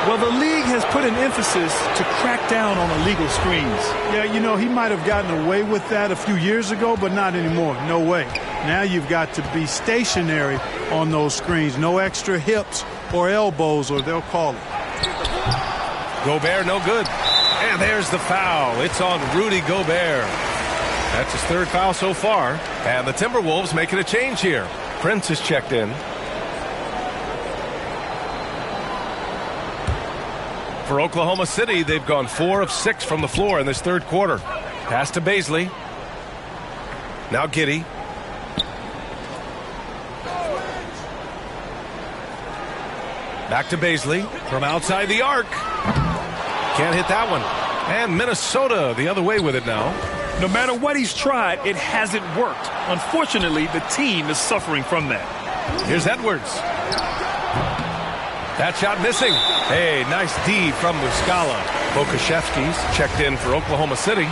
Well, the league has put an emphasis to crack down on illegal screens. Yeah, you know, he might have gotten away with that a few years ago, but not anymore. No way. Now you've got to be stationary on those screens. No extra hips or elbows, or they'll call it. Gobert, no good. And there's the foul. It's on Rudy Gobert. That's his third foul so far. And the Timberwolves making a change here. Prince is checked in. For Oklahoma City, they've gone 4 of 6 from the floor in this third quarter. Pass to Baisley. Now Giddey. Back to Baisley from outside the arc. Can't hit that one. And Minnesota the other way with it now. No matter what he's tried, it hasn't worked. Unfortunately, the team is suffering from that. Here's Edwards. That shot missing. Hey, nice D from Muscala. Bokashevsky's checked in for Oklahoma City.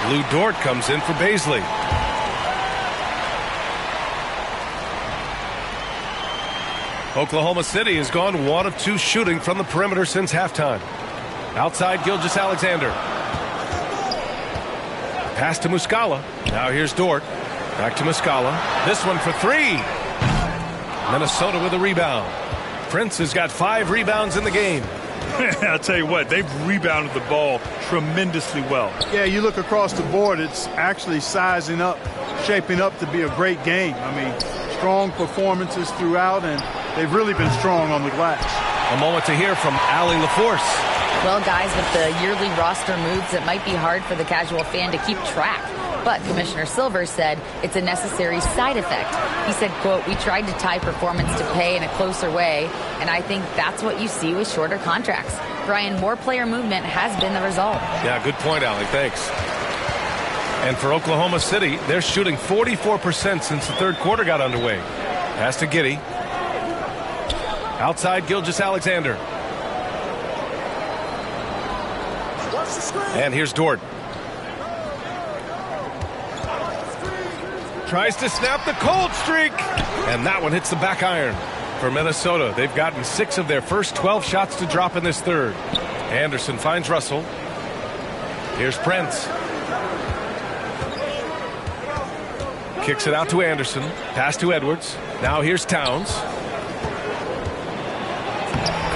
Lou Dort comes in for Baisley. Oklahoma City has gone 1 of 2 shooting from the perimeter since halftime. Outside Gilgeous-Alexander. Pass to Muscala. Now here's Dort. Back to Muscala. This one for 3. Minnesota with a rebound. Prince has got 5 rebounds in the game. I'll tell you what, they've rebounded the ball tremendously well. Yeah, you look across the board, it's actually sizing up, shaping up to be a great game. I mean, strong performances throughout, and they've really been strong on the glass. A moment to hear from Allie LaForce. Well, guys, with the yearly roster moves, it might be hard for the casual fan to keep track. But Commissioner Silver said it's a necessary side effect. He said, quote, "We tried to tie performance to pay in a closer way, and I think that's what you see with shorter contracts." Brian, more player movement has been the result. Yeah, good point, Allie. Thanks. And for Oklahoma City, they're shooting 44% since the third quarter got underway. Pass to Giddey. Outside Gilgeous-Alexander. And here's Dort. Tries to snap the cold streak. And that one hits the back iron. For Minnesota, they've gotten 6 of their first 12 shots to drop in this third. Anderson finds Russell. Here's Prince. Kicks it out to Anderson. Pass to Edwards. Now here's Towns.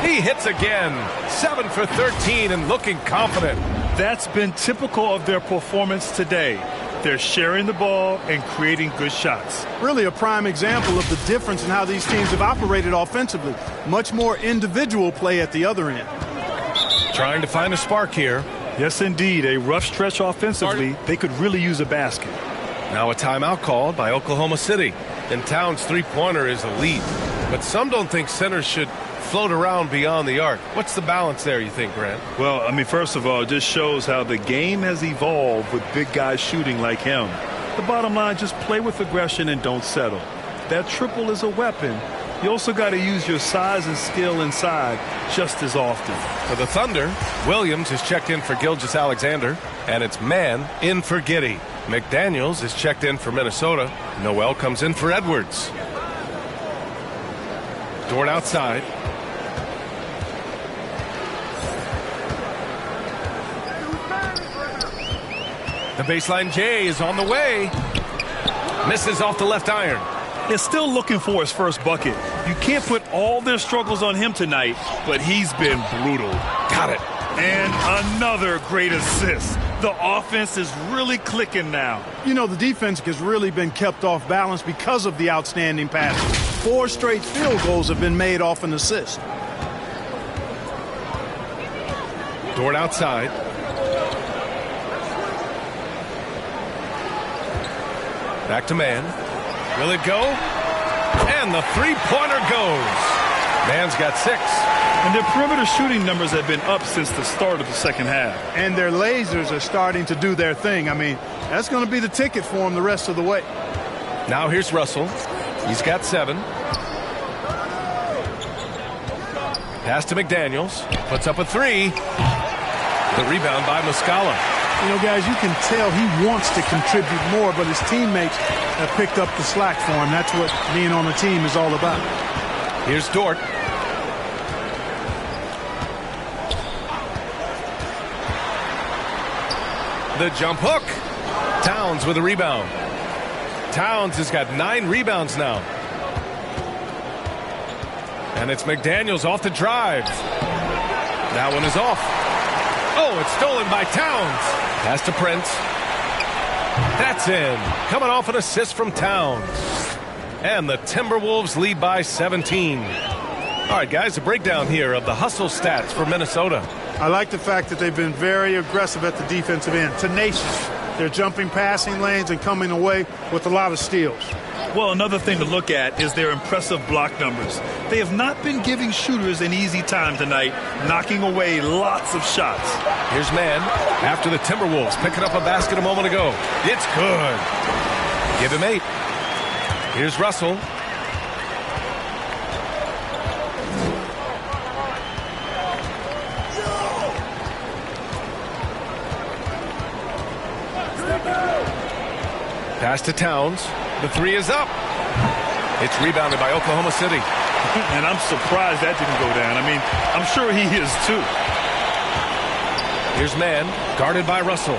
He hits again. 7 for 13 and looking confident. That's been typical of their performance today. They're sharing the ball and creating good shots. Really a prime example of the difference in how these teams have operated offensively. Much more individual play at the other end. Trying to find a spark here. Yes, indeed. A rough stretch offensively. They could really use a basket. Now a timeout called by Oklahoma City. And Towns' three-pointer is elite. But some don't think centers should float around beyond the arc. What's the balance there, you think, Grant? Well, I mean, first of all, it just shows how the game has evolved with big guys shooting like him. The bottom line, just play with aggression and don't settle. That triple is a weapon. You also got to use your size and skill inside just as often. For the Thunder, Williams is checked in for Gilgeous-Alexander, and it's Mann in for Giddey. McDaniels is checked in for Minnesota. Noel comes in for Edwards. Dort outside. The baseline J is on the way. Misses off the left iron. Is still looking for his first bucket. You can't put all their struggles on him tonight, but he's been brutal. Got it. And another great assist. The offense is really clicking now. You know, the defense has really been kept off balance because of the outstanding passes. 4 straight field goals have been made off an assist. Dort outside. Back to Mann. Will it go? And the three-pointer goes. Mann's got 6. And their perimeter shooting numbers have been up since the start of the second half. And their lasers are starting to do their thing. I mean, that's going to be the ticket for them the rest of the way. Now here's Russell. He's got 7. Pass to McDaniels. Puts up a 3. The rebound by Muscala. You know, guys, you can tell he wants to contribute more, but his teammates have picked up the slack for him. That's what being on a team is all about. Here's Dort. The jump hook. Towns with a rebound. Towns has got 9 rebounds now. And it's McDaniels off the drive. That one is off. Oh, it's stolen by Towns. Pass to Prince. That's in. Coming off an assist from Towns. And the Timberwolves lead by 17. All right, guys, a breakdown here of the hustle stats for Minnesota. I like the fact that they've been very aggressive at the defensive end. Tenacious. They're jumping passing lanes and coming away with a lot of steals. Well, another thing to look at is their impressive block numbers. They have not been giving shooters an easy time tonight, knocking away lots of shots. Here's man after the Timberwolves picking up a basket a moment ago. It's good. Give him 8. Here's Russell. Pass to Towns. The 3 is up. It's rebounded by Oklahoma City. And I'm surprised that didn't go down. I mean, I'm sure he is too. Here's man, guarded by Russell.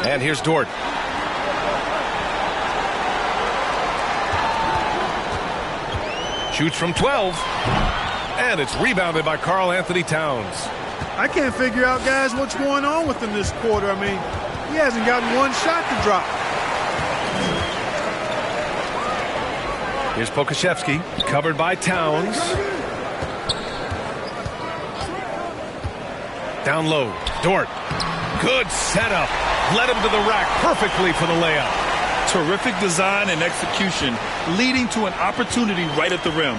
And here's Dort. Shoots from 12. And it's rebounded by Karl Anthony Towns. I can't figure out, guys, what's going on with him this quarter. I mean, he hasn't gotten one shot to drop. Here's Pokashevsky, covered by Towns. Down low, Dort. Good setup. Led him to the rack perfectly for the layup. Terrific design and execution, leading to an opportunity right at the rim.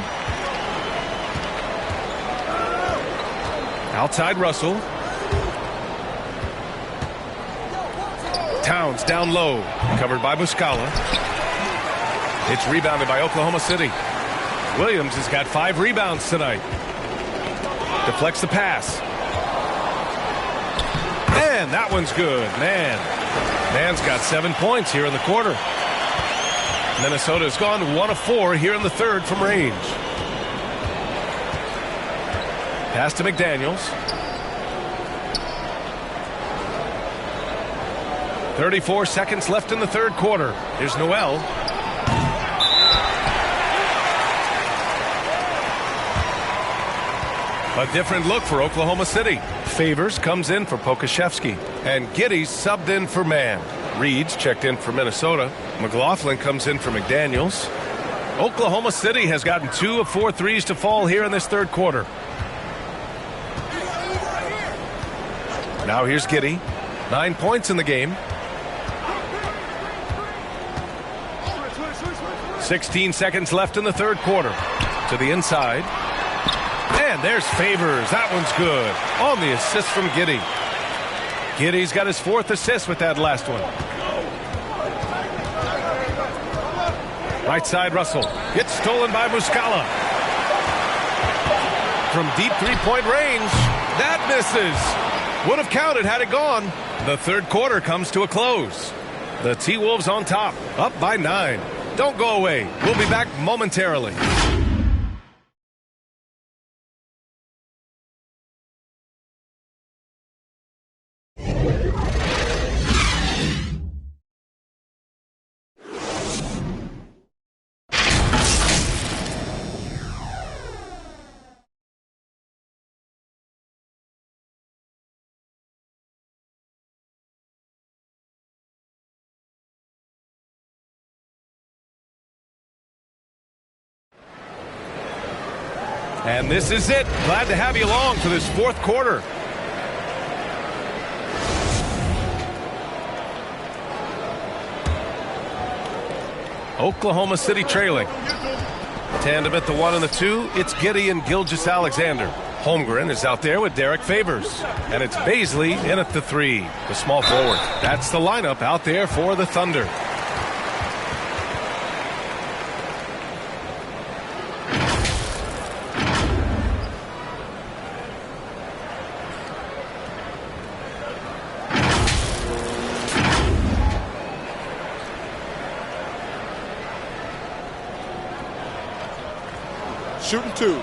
Outside Russell. Towns down low, covered by Muscala. It's rebounded by Oklahoma City. Williams has got 5 rebounds tonight. Deflects the pass. And that one's good. Man's got 7 points here in the quarter. Minnesota's gone 1 of 4 here in the third from range. Pass to McDaniels. 34 seconds left in the third quarter. Here's Noel. A different look for Oklahoma City. Favors comes in for Pokashevsky. And Giddey's subbed in for Mann. Reed's checked in for Minnesota. McLaughlin comes in for McDaniels. Oklahoma City has gotten 2 of 4 threes to fall here in this third quarter. Now here's Giddey. 9 points in the game. 16 seconds left in the third quarter. To the inside. And there's Favors. That one's good. On the assist from Giddey. Giddey's got his 4th assist with that last one. Right side Russell. Gets stolen by Muscala. From deep 3-point range. That misses. Would have counted had it gone. The third quarter comes to a close. The T-Wolves on top. Up by 9. Don't go away. We'll be back momentarily. And this is it. Glad to have you along for this fourth quarter. Oklahoma City trailing. Tandem at the 1 and the 2. It's Giddey and Gilgeous-Alexander. Holmgren is out there with Derek Favors. And it's Baisley in at the 3, the small forward. That's the lineup out there for the Thunder. Shooting 2.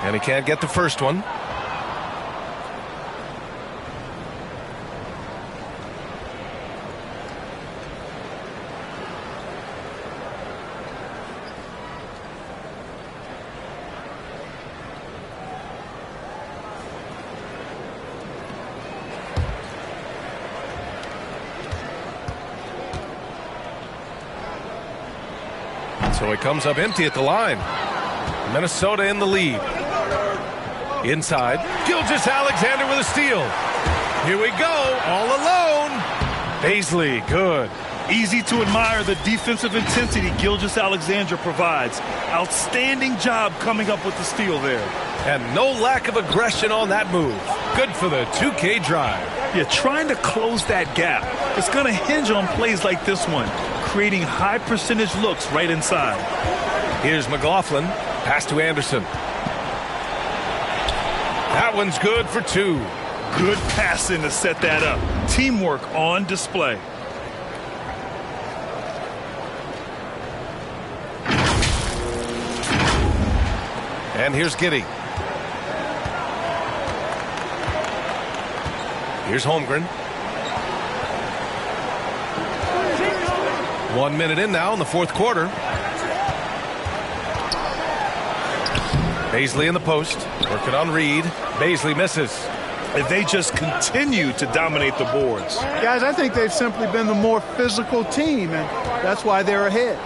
And he can't get the first one. So he comes up empty at the line. Minnesota in the lead. Inside, Gilgeous-Alexander with a steal. Here we go, all alone. Baisley, good. Easy to admire the defensive intensity Gilgeous-Alexander provides. Outstanding job coming up with the steal there. And no lack of aggression on that move. Good for the 2K drive. Yeah, trying to close that gap. It's going to hinge on plays like this one, creating high percentage looks right inside. Here's McLaughlin. Pass to Anderson. That one's good for 2. Good passing to set that up. Teamwork on display. And here's Giddey. Here's Holmgren. 1 minute in now in the fourth quarter. Baisley in the post, working on Reed. Baisley misses. And they just continue to dominate the boards. Guys, I think they've simply been the more physical team, and that's why they're ahead.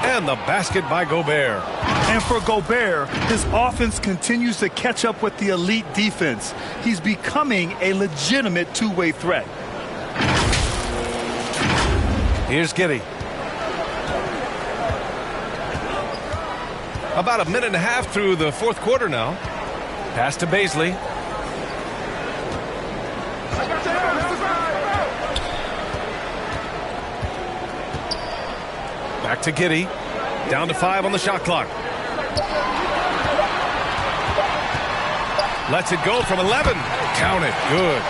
And the basket by Gobert. And for Gobert, his offense continues to catch up with the elite defense. He's becoming a legitimate two-way threat. Here's Giddey. About a minute and a half through the fourth quarter now. Pass to Baisley. Back to Giddey. Down to 5 on the shot clock. Lets it go from 11. Count it. Good.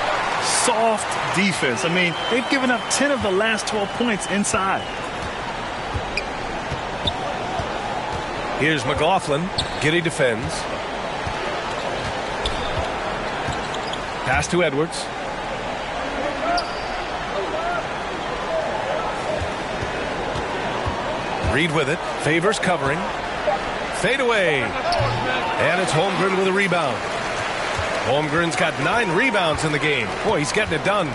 Soft defense. I mean, they've given up 10 of the last 12 points inside. Here's McLaughlin. Giddey defends. Pass to Edwards. Reed with it. Favors covering. Fade away. And it's Holmgren with a rebound. Holmgren's got 9 rebounds in the game. Boy, he's getting it done.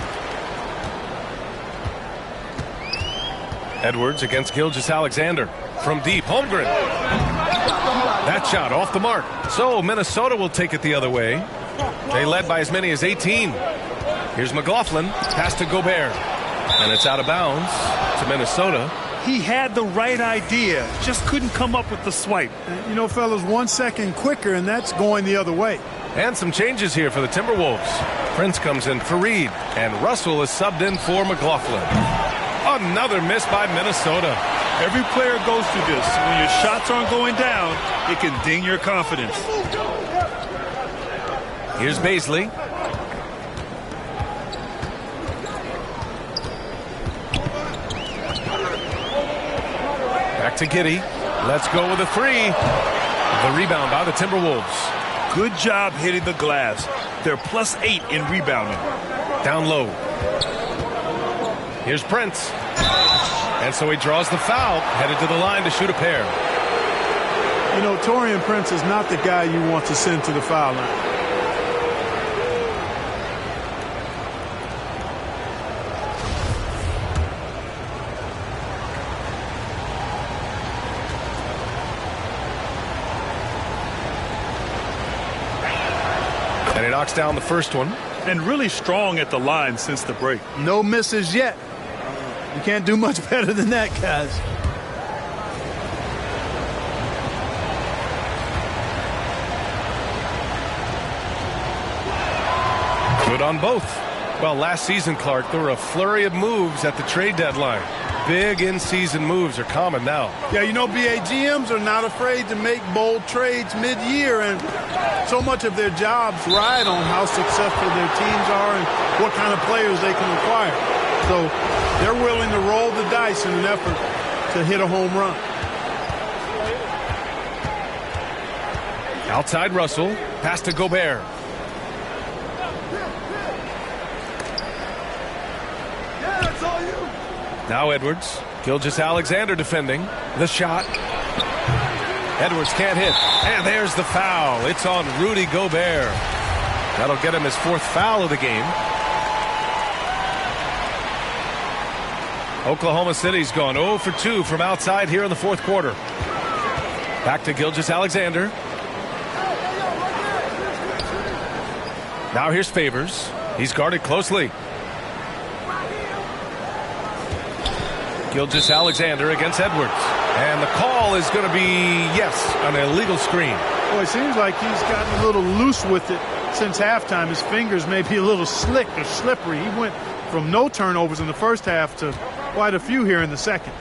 Edwards against Gilgeous-Alexander. From deep, Holmgren. That shot off the mark. So Minnesota will take it the other way. They led by as many as 18. Here's McLaughlin. Pass to Gobert. And it's out of bounds to Minnesota. He had the right idea, just couldn't come up with the swipe. You know, fellas, 1 second quicker, and that's going the other way. And some changes here for the Timberwolves. Prince comes in for Reed, and Russell is subbed in for McLaughlin. Another miss by Minnesota. Every player goes through this. When your shots aren't going down, it can ding your confidence. Here's Baisley. Back to Giddey. Let's go with a 3. The rebound by the Timberwolves. Good job hitting the glass. They're +8 in rebounding. Down low. Here's Prince. And so he draws the foul, headed to the line to shoot a pair. You know, Taurean Prince is not the guy you want to send to the foul line. And he knocks down the first one. And really strong at the line since the break. No misses yet. You can't do much better than that, guys. Good on both. Well, last season, Clark, there were a flurry of moves at the trade deadline. Big in-season moves are common now. Yeah, you know, BA GMs are not afraid to make bold trades mid-year, and so much of their jobs ride on how successful their teams are and what kind of players they can acquire. So they're willing to roll the dice in an effort to hit a home run. Outside Russell. Pass to Gobert. Now Edwards. Gilgeous-Alexander defending. The shot. Edwards can't hit. And there's the foul. It's on Rudy Gobert. That'll get him his 4th foul of the game. Oklahoma City's gone 0 for 2 from outside here in the 4th quarter. Back to Gilgeous-Alexander. Now here's Favors. He's guarded closely. Gilgeous-Alexander against Edwards. And the call is going to be, yes, an illegal screen. Well, it seems like he's gotten a little loose with it since halftime. His fingers may be a little slick or slippery. He went from no turnovers in the first half to quite a few here in the second.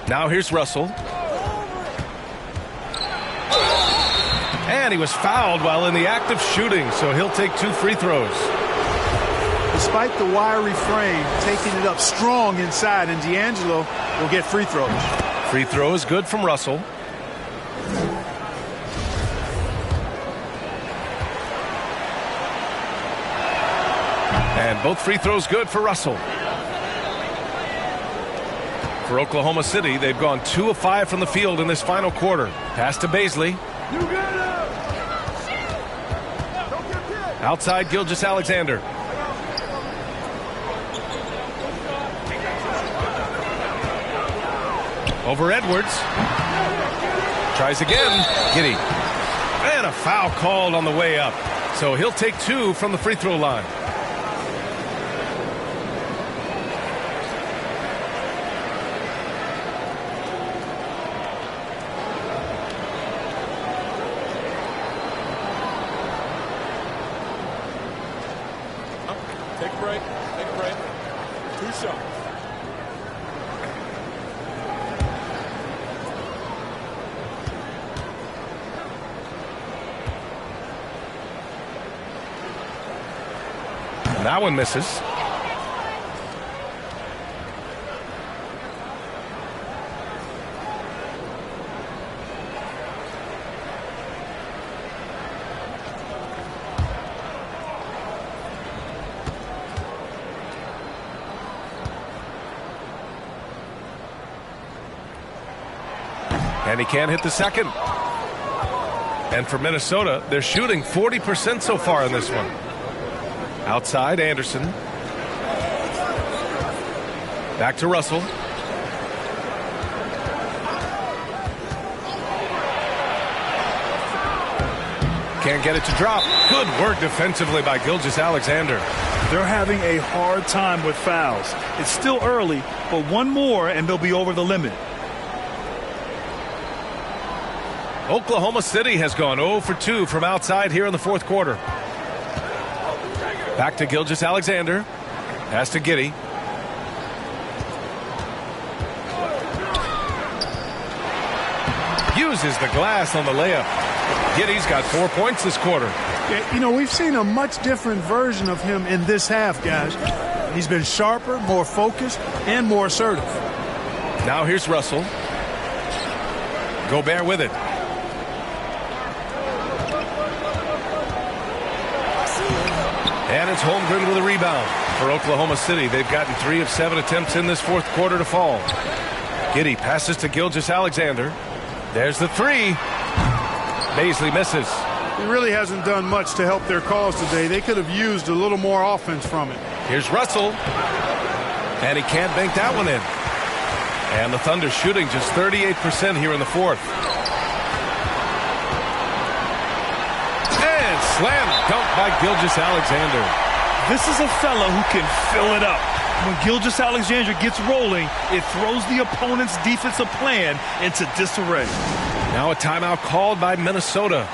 Now here's Russell. And he was fouled while in the act of shooting, so he'll take 2 free throws. Despite the wiry frame, taking it up strong inside, and D'Angelo will get free throws. Free throw is good from Russell. And both free throws good for Russell. For Oklahoma City, they've gone 2 of 5 from the field in this final quarter. Pass to Baisley. Outside Gilgeous-Alexander. Over Edwards. Tries again. Giddey. And a foul called on the way up. So he'll take 2 from the free throw line. Take a break. Take a break. 2 shots. And that one misses. And he can't hit the second. And for Minnesota, they're shooting 40% so far in this one. Outside, Anderson. Back to Russell. Can't get it to drop. Good work defensively by Gilgeous-Alexander. They're having a hard time with fouls. It's still early, but one more and they'll be over the limit. Oklahoma City has gone 0 for 2 from outside here in the 4th quarter. Back to Gilgeous-Alexander. Pass to Giddey. Uses the glass on the layup. Giddey's got 4 points this quarter. Yeah, you know, we've seen a much different version of him in this half, guys. He's been sharper, more focused, and more assertive. Now here's Russell. Gobert with it. And it's Holmgren with a rebound for Oklahoma City. They've gotten 3 of 7 attempts in this 4th quarter to fall. Giddey passes to Gilgeous-Alexander. There's the 3. Baisley misses. He really hasn't done much to help their cause today. They could have used a little more offense from it. Here's Russell. And he can't bank that one in. And the Thunder shooting just 38% here in the 4th. And slam dunk by Gilgeous-Alexander. This is a fella who can fill it up. When Gilgeous-Alexander gets rolling, it throws the opponent's defensive plan into disarray. Now a timeout called by Minnesota.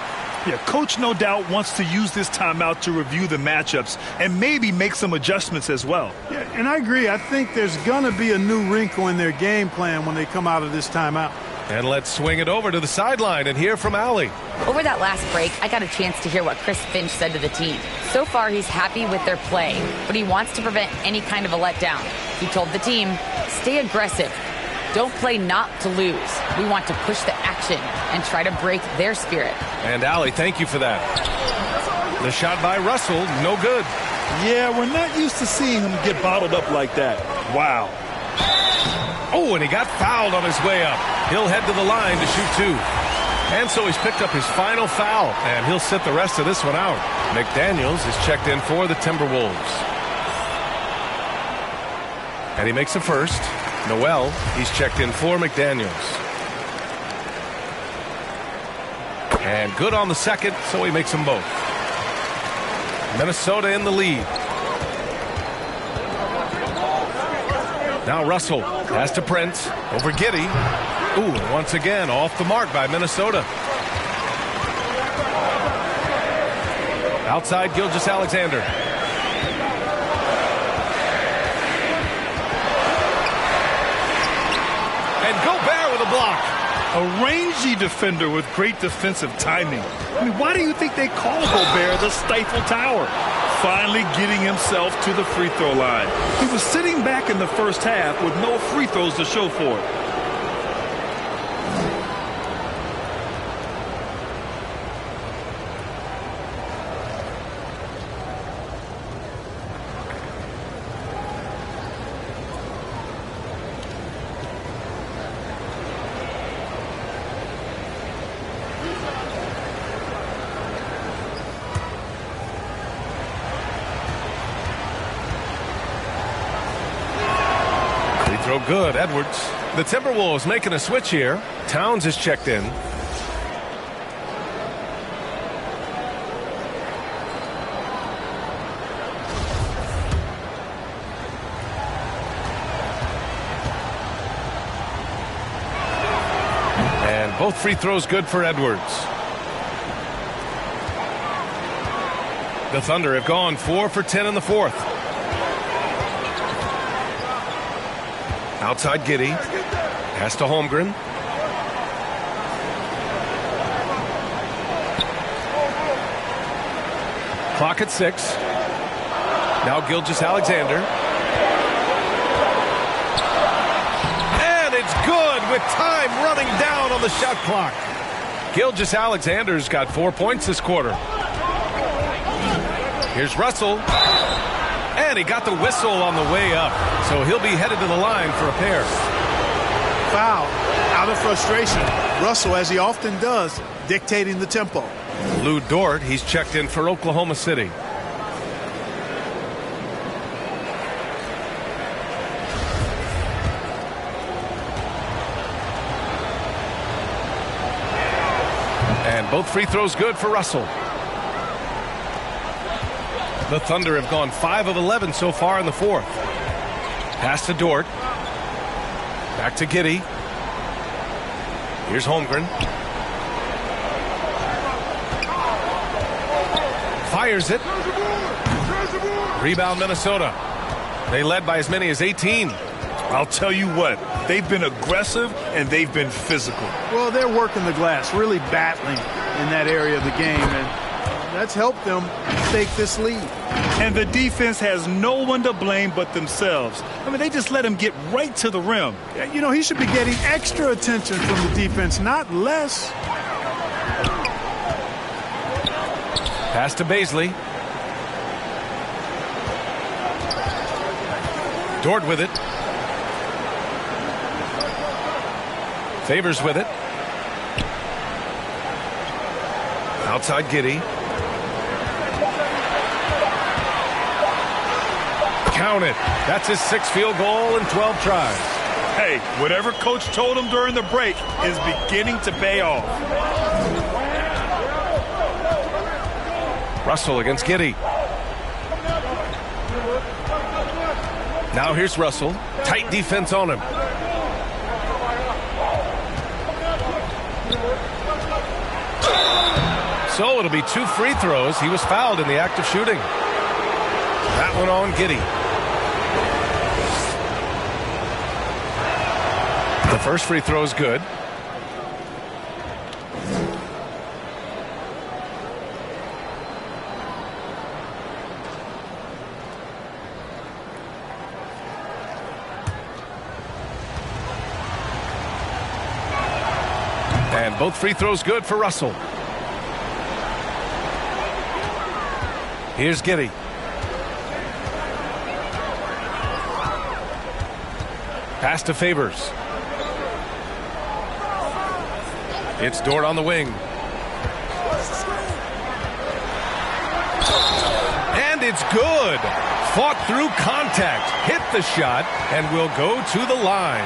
Yeah, coach no doubt wants to use this timeout to review the matchups and maybe make some adjustments as well. Yeah, and I agree. I think there's going to be a new wrinkle in their game plan when they come out of this timeout. And let's swing it over to the sideline and hear from Allie. Over that last break, I got a chance to hear what Chris Finch said to the team. So far, he's happy with their play, but he wants to prevent any kind of a letdown. He told the team, stay aggressive. Don't play not to lose. We want to push the action and try to break their spirit. And Allie, thank you for that. The shot by Russell, no good. Yeah, we're not used to seeing him get bottled up like that. Wow. Oh, and he got fouled on his way up. He'll head to the line to shoot 2. And so he's picked up his final foul, and he'll sit the rest of this one out. McDaniels is checked in for the Timberwolves. And he makes a first. Noel, he's checked in for McDaniels. And good on the second, so he makes them both. Minnesota in the lead. Now Russell has to Prince over Giddey. Ooh, and once again off the mark by Minnesota. Outside Gilgeous-Alexander. And Gobert with a block. A rangy defender with great defensive timing. I mean, why do you think they call Gobert the Stifle Tower? Finally getting himself to the free throw line. He was sitting back in the first half with no free throws to show for it. Throw good, Edwards. The Timberwolves making a switch here. Towns is checked in. And both free throws good for Edwards. The Thunder have gone 4 for 10 in the fourth. Outside Giddey. Pass to Holmgren. Clock at 6. Now Gilgeous-Alexander. And it's good with time running down on the shot clock. Gilgeous-Alexander's got 4 points this quarter. Here's Russell. And he got the whistle on the way up. So he'll be headed to the line for a pair. Foul. Out of frustration. Russell, as he often does, dictating the tempo. Lou Dort, he's checked in for Oklahoma City. And both free throws good for Russell. The Thunder have gone 5 of 11 so far in the fourth. Pass to Dort. Back to Giddey. Here's Holmgren. Fires it. Rebound Minnesota. They led by as many as 18. I'll tell you what, they've been aggressive and they've been physical. Well, they're working the glass, really battling in that area of the game, and that's helped them take this lead. And the defense has no one to blame but themselves. I mean, they just let him get right to the rim. You know, he should be getting extra attention from the defense, not less. Pass to Baisley. Dort with it. Favors with it. Outside Giddey. Count it. That's his 6th field goal in 12 tries. Hey, whatever coach told him during the break is beginning to pay off. Russell against Giddey. Now here's Russell. Tight defense on him. So it'll be 2 free throws. He was fouled in the act of shooting. That one on Giddey. The first free throw is good. And both free throws good for Russell. Here's Giddey. Pass to Favors. It's Dort on the wing. And it's good. Fought through contact, hit the shot, and will go to the line.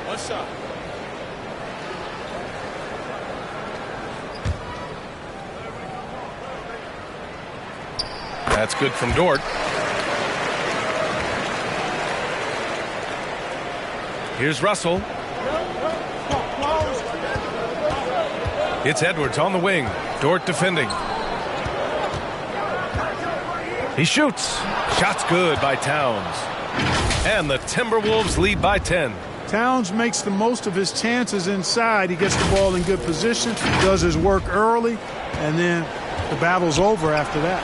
One shot. That's good from Dort. Here's Russell. It's Edwards on the wing. Dort defending. He shoots. Shot's good by Towns. And the Timberwolves lead by 10. Towns makes the most of his chances inside. He gets the ball in good position, does his work early, and then the battle's over after that.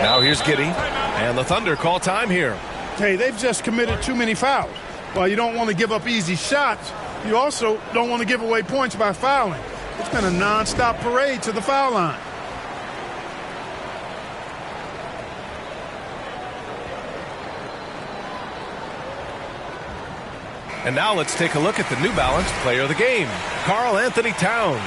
Now here's Giddey. And the Thunder call time here. Hey, they've just committed too many fouls. While you don't want to give up easy shots, you also don't want to give away points by fouling. It's been a nonstop parade to the foul line. And now let's take a look at the New Balance player of the game, Karl Anthony Towns.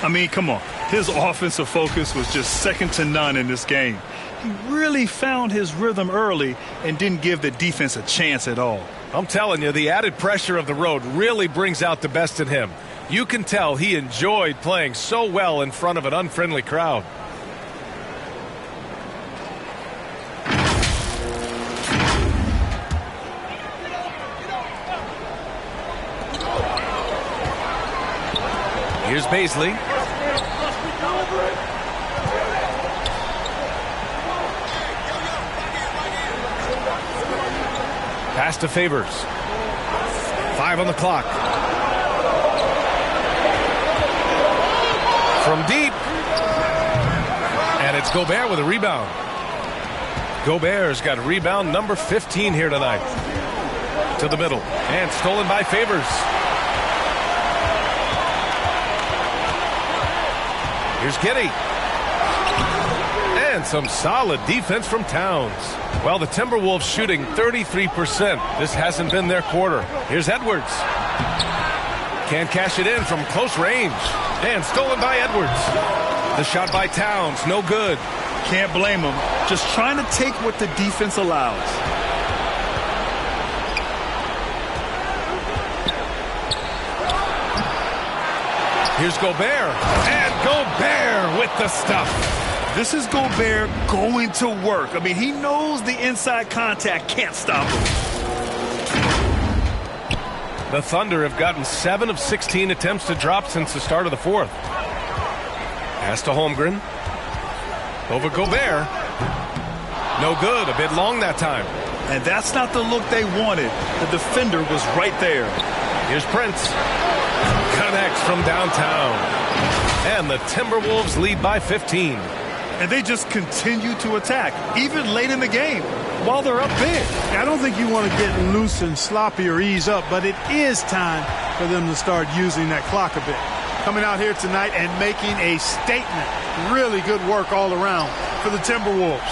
I mean, come on. His offensive focus was just second to none in this game. He really found his rhythm early and didn't give the defense a chance at all. I'm telling you, the added pressure of the road really brings out the best in him. You can tell he enjoyed playing so well in front of an unfriendly crowd. Here's Baisley. Pass to Favors. 5 on the clock. From deep. And it's Gobert with a rebound. Gobert's got rebound number 15 here tonight. To the middle. And stolen by Favors. Here's Giddey. And some solid defense from Towns. Well, the Timberwolves shooting 33%. This hasn't been their quarter. Here's Edwards. Can't cash it in from close range. And stolen by Edwards. The shot by Towns, no good. Can't blame him. Just trying to take what the defense allows. Here's Gobert. And Gobert with the stuff. This is Gobert going to work. I mean, he knows the inside contact can't stop him. The Thunder have gotten 7 of 16 attempts to drop since the start of the fourth. Pass to Holmgren. Over Gobert. No good. A bit long that time. And that's not the look they wanted. The defender was right there. Here's Prince. Connects from downtown. And the Timberwolves lead by 15. And they just continue to attack, even late in the game, while they're up big. I don't think you want to get loose and sloppy or ease up, but it is time for them to start using that clock a bit. Coming out here tonight and making a statement. Really good work all around for the Timberwolves.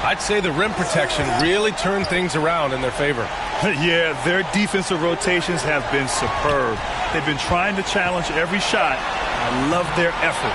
I'd say the rim protection really turned things around in their favor. Yeah, their defensive rotations have been superb. They've been trying to challenge every shot. I love their effort.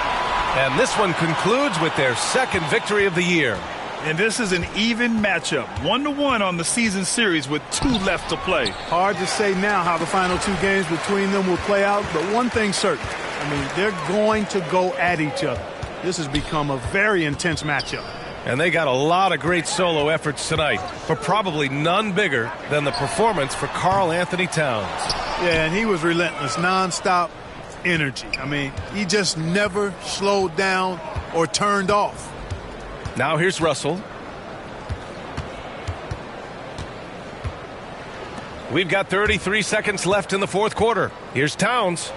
And this one concludes with their second victory of the year. And this is an even matchup, 1-1 on the season series with 2 left to play. Hard to say now how the final 2 games between them will play out, but one thing's certain. I mean, they're going to go at each other. This has become a very intense matchup. And they got a lot of great solo efforts tonight, but probably none bigger than the performance for Karl Anthony Towns. Yeah, and he was relentless, nonstop energy. I mean, he just never slowed down or turned off. Now here's Russell. We've got 33 seconds left in the fourth quarter. Here's Towns.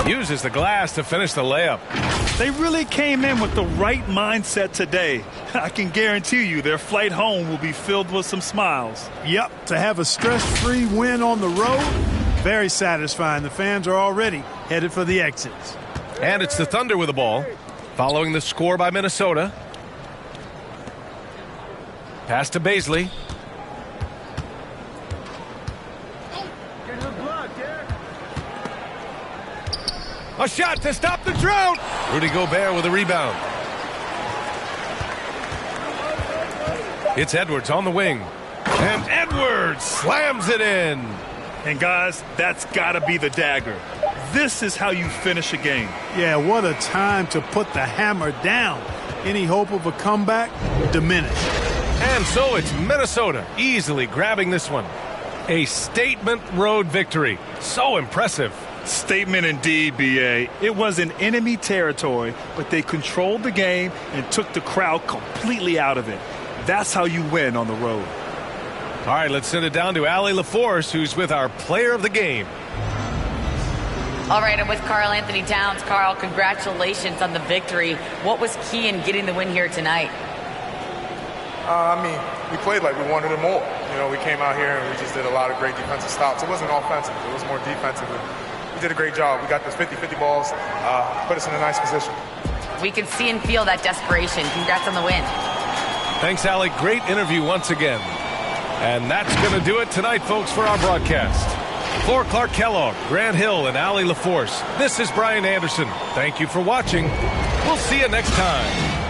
Uses the glass to finish the layup. They really came in with the right mindset today. I can guarantee you their flight home will be filled with some smiles. Yep, to have a stress-free win on the road, very satisfying. The fans are already headed for the exits. And it's the Thunder with the ball, following the score by Minnesota. Pass to Baisley. A shot to stop the drought. Rudy Gobert with a rebound. It's Edwards on the wing. And Edwards slams it in. And guys, that's got to be the dagger. This is how you finish a game. Yeah, what a time to put the hammer down. Any hope of a comeback? Diminished. And so it's Minnesota easily grabbing this one. A statement road victory. So impressive. Statement indeed, B.A. It was in enemy territory, but they controlled the game and took the crowd completely out of it. That's how you win on the road. All right, let's send it down to Allie LaForce, who's with our player of the game. All right, I'm with Karl Anthony Towns. Karl, congratulations on the victory. What was key in getting the win here tonight? We played like we wanted it more. You know, we came out here and we just did a lot of great defensive stops. It wasn't offensive. It was more defensive. We did a great job. We got those 50-50 balls, put us in a nice position. We can see and feel that desperation. Congrats on the win. Thanks, Allie. Great interview once again. And that's going to do it tonight, folks, for our broadcast. For Clark Kellogg, Grant Hill, and Allie LaForce, this is Brian Anderson. Thank you for watching. We'll see you next time.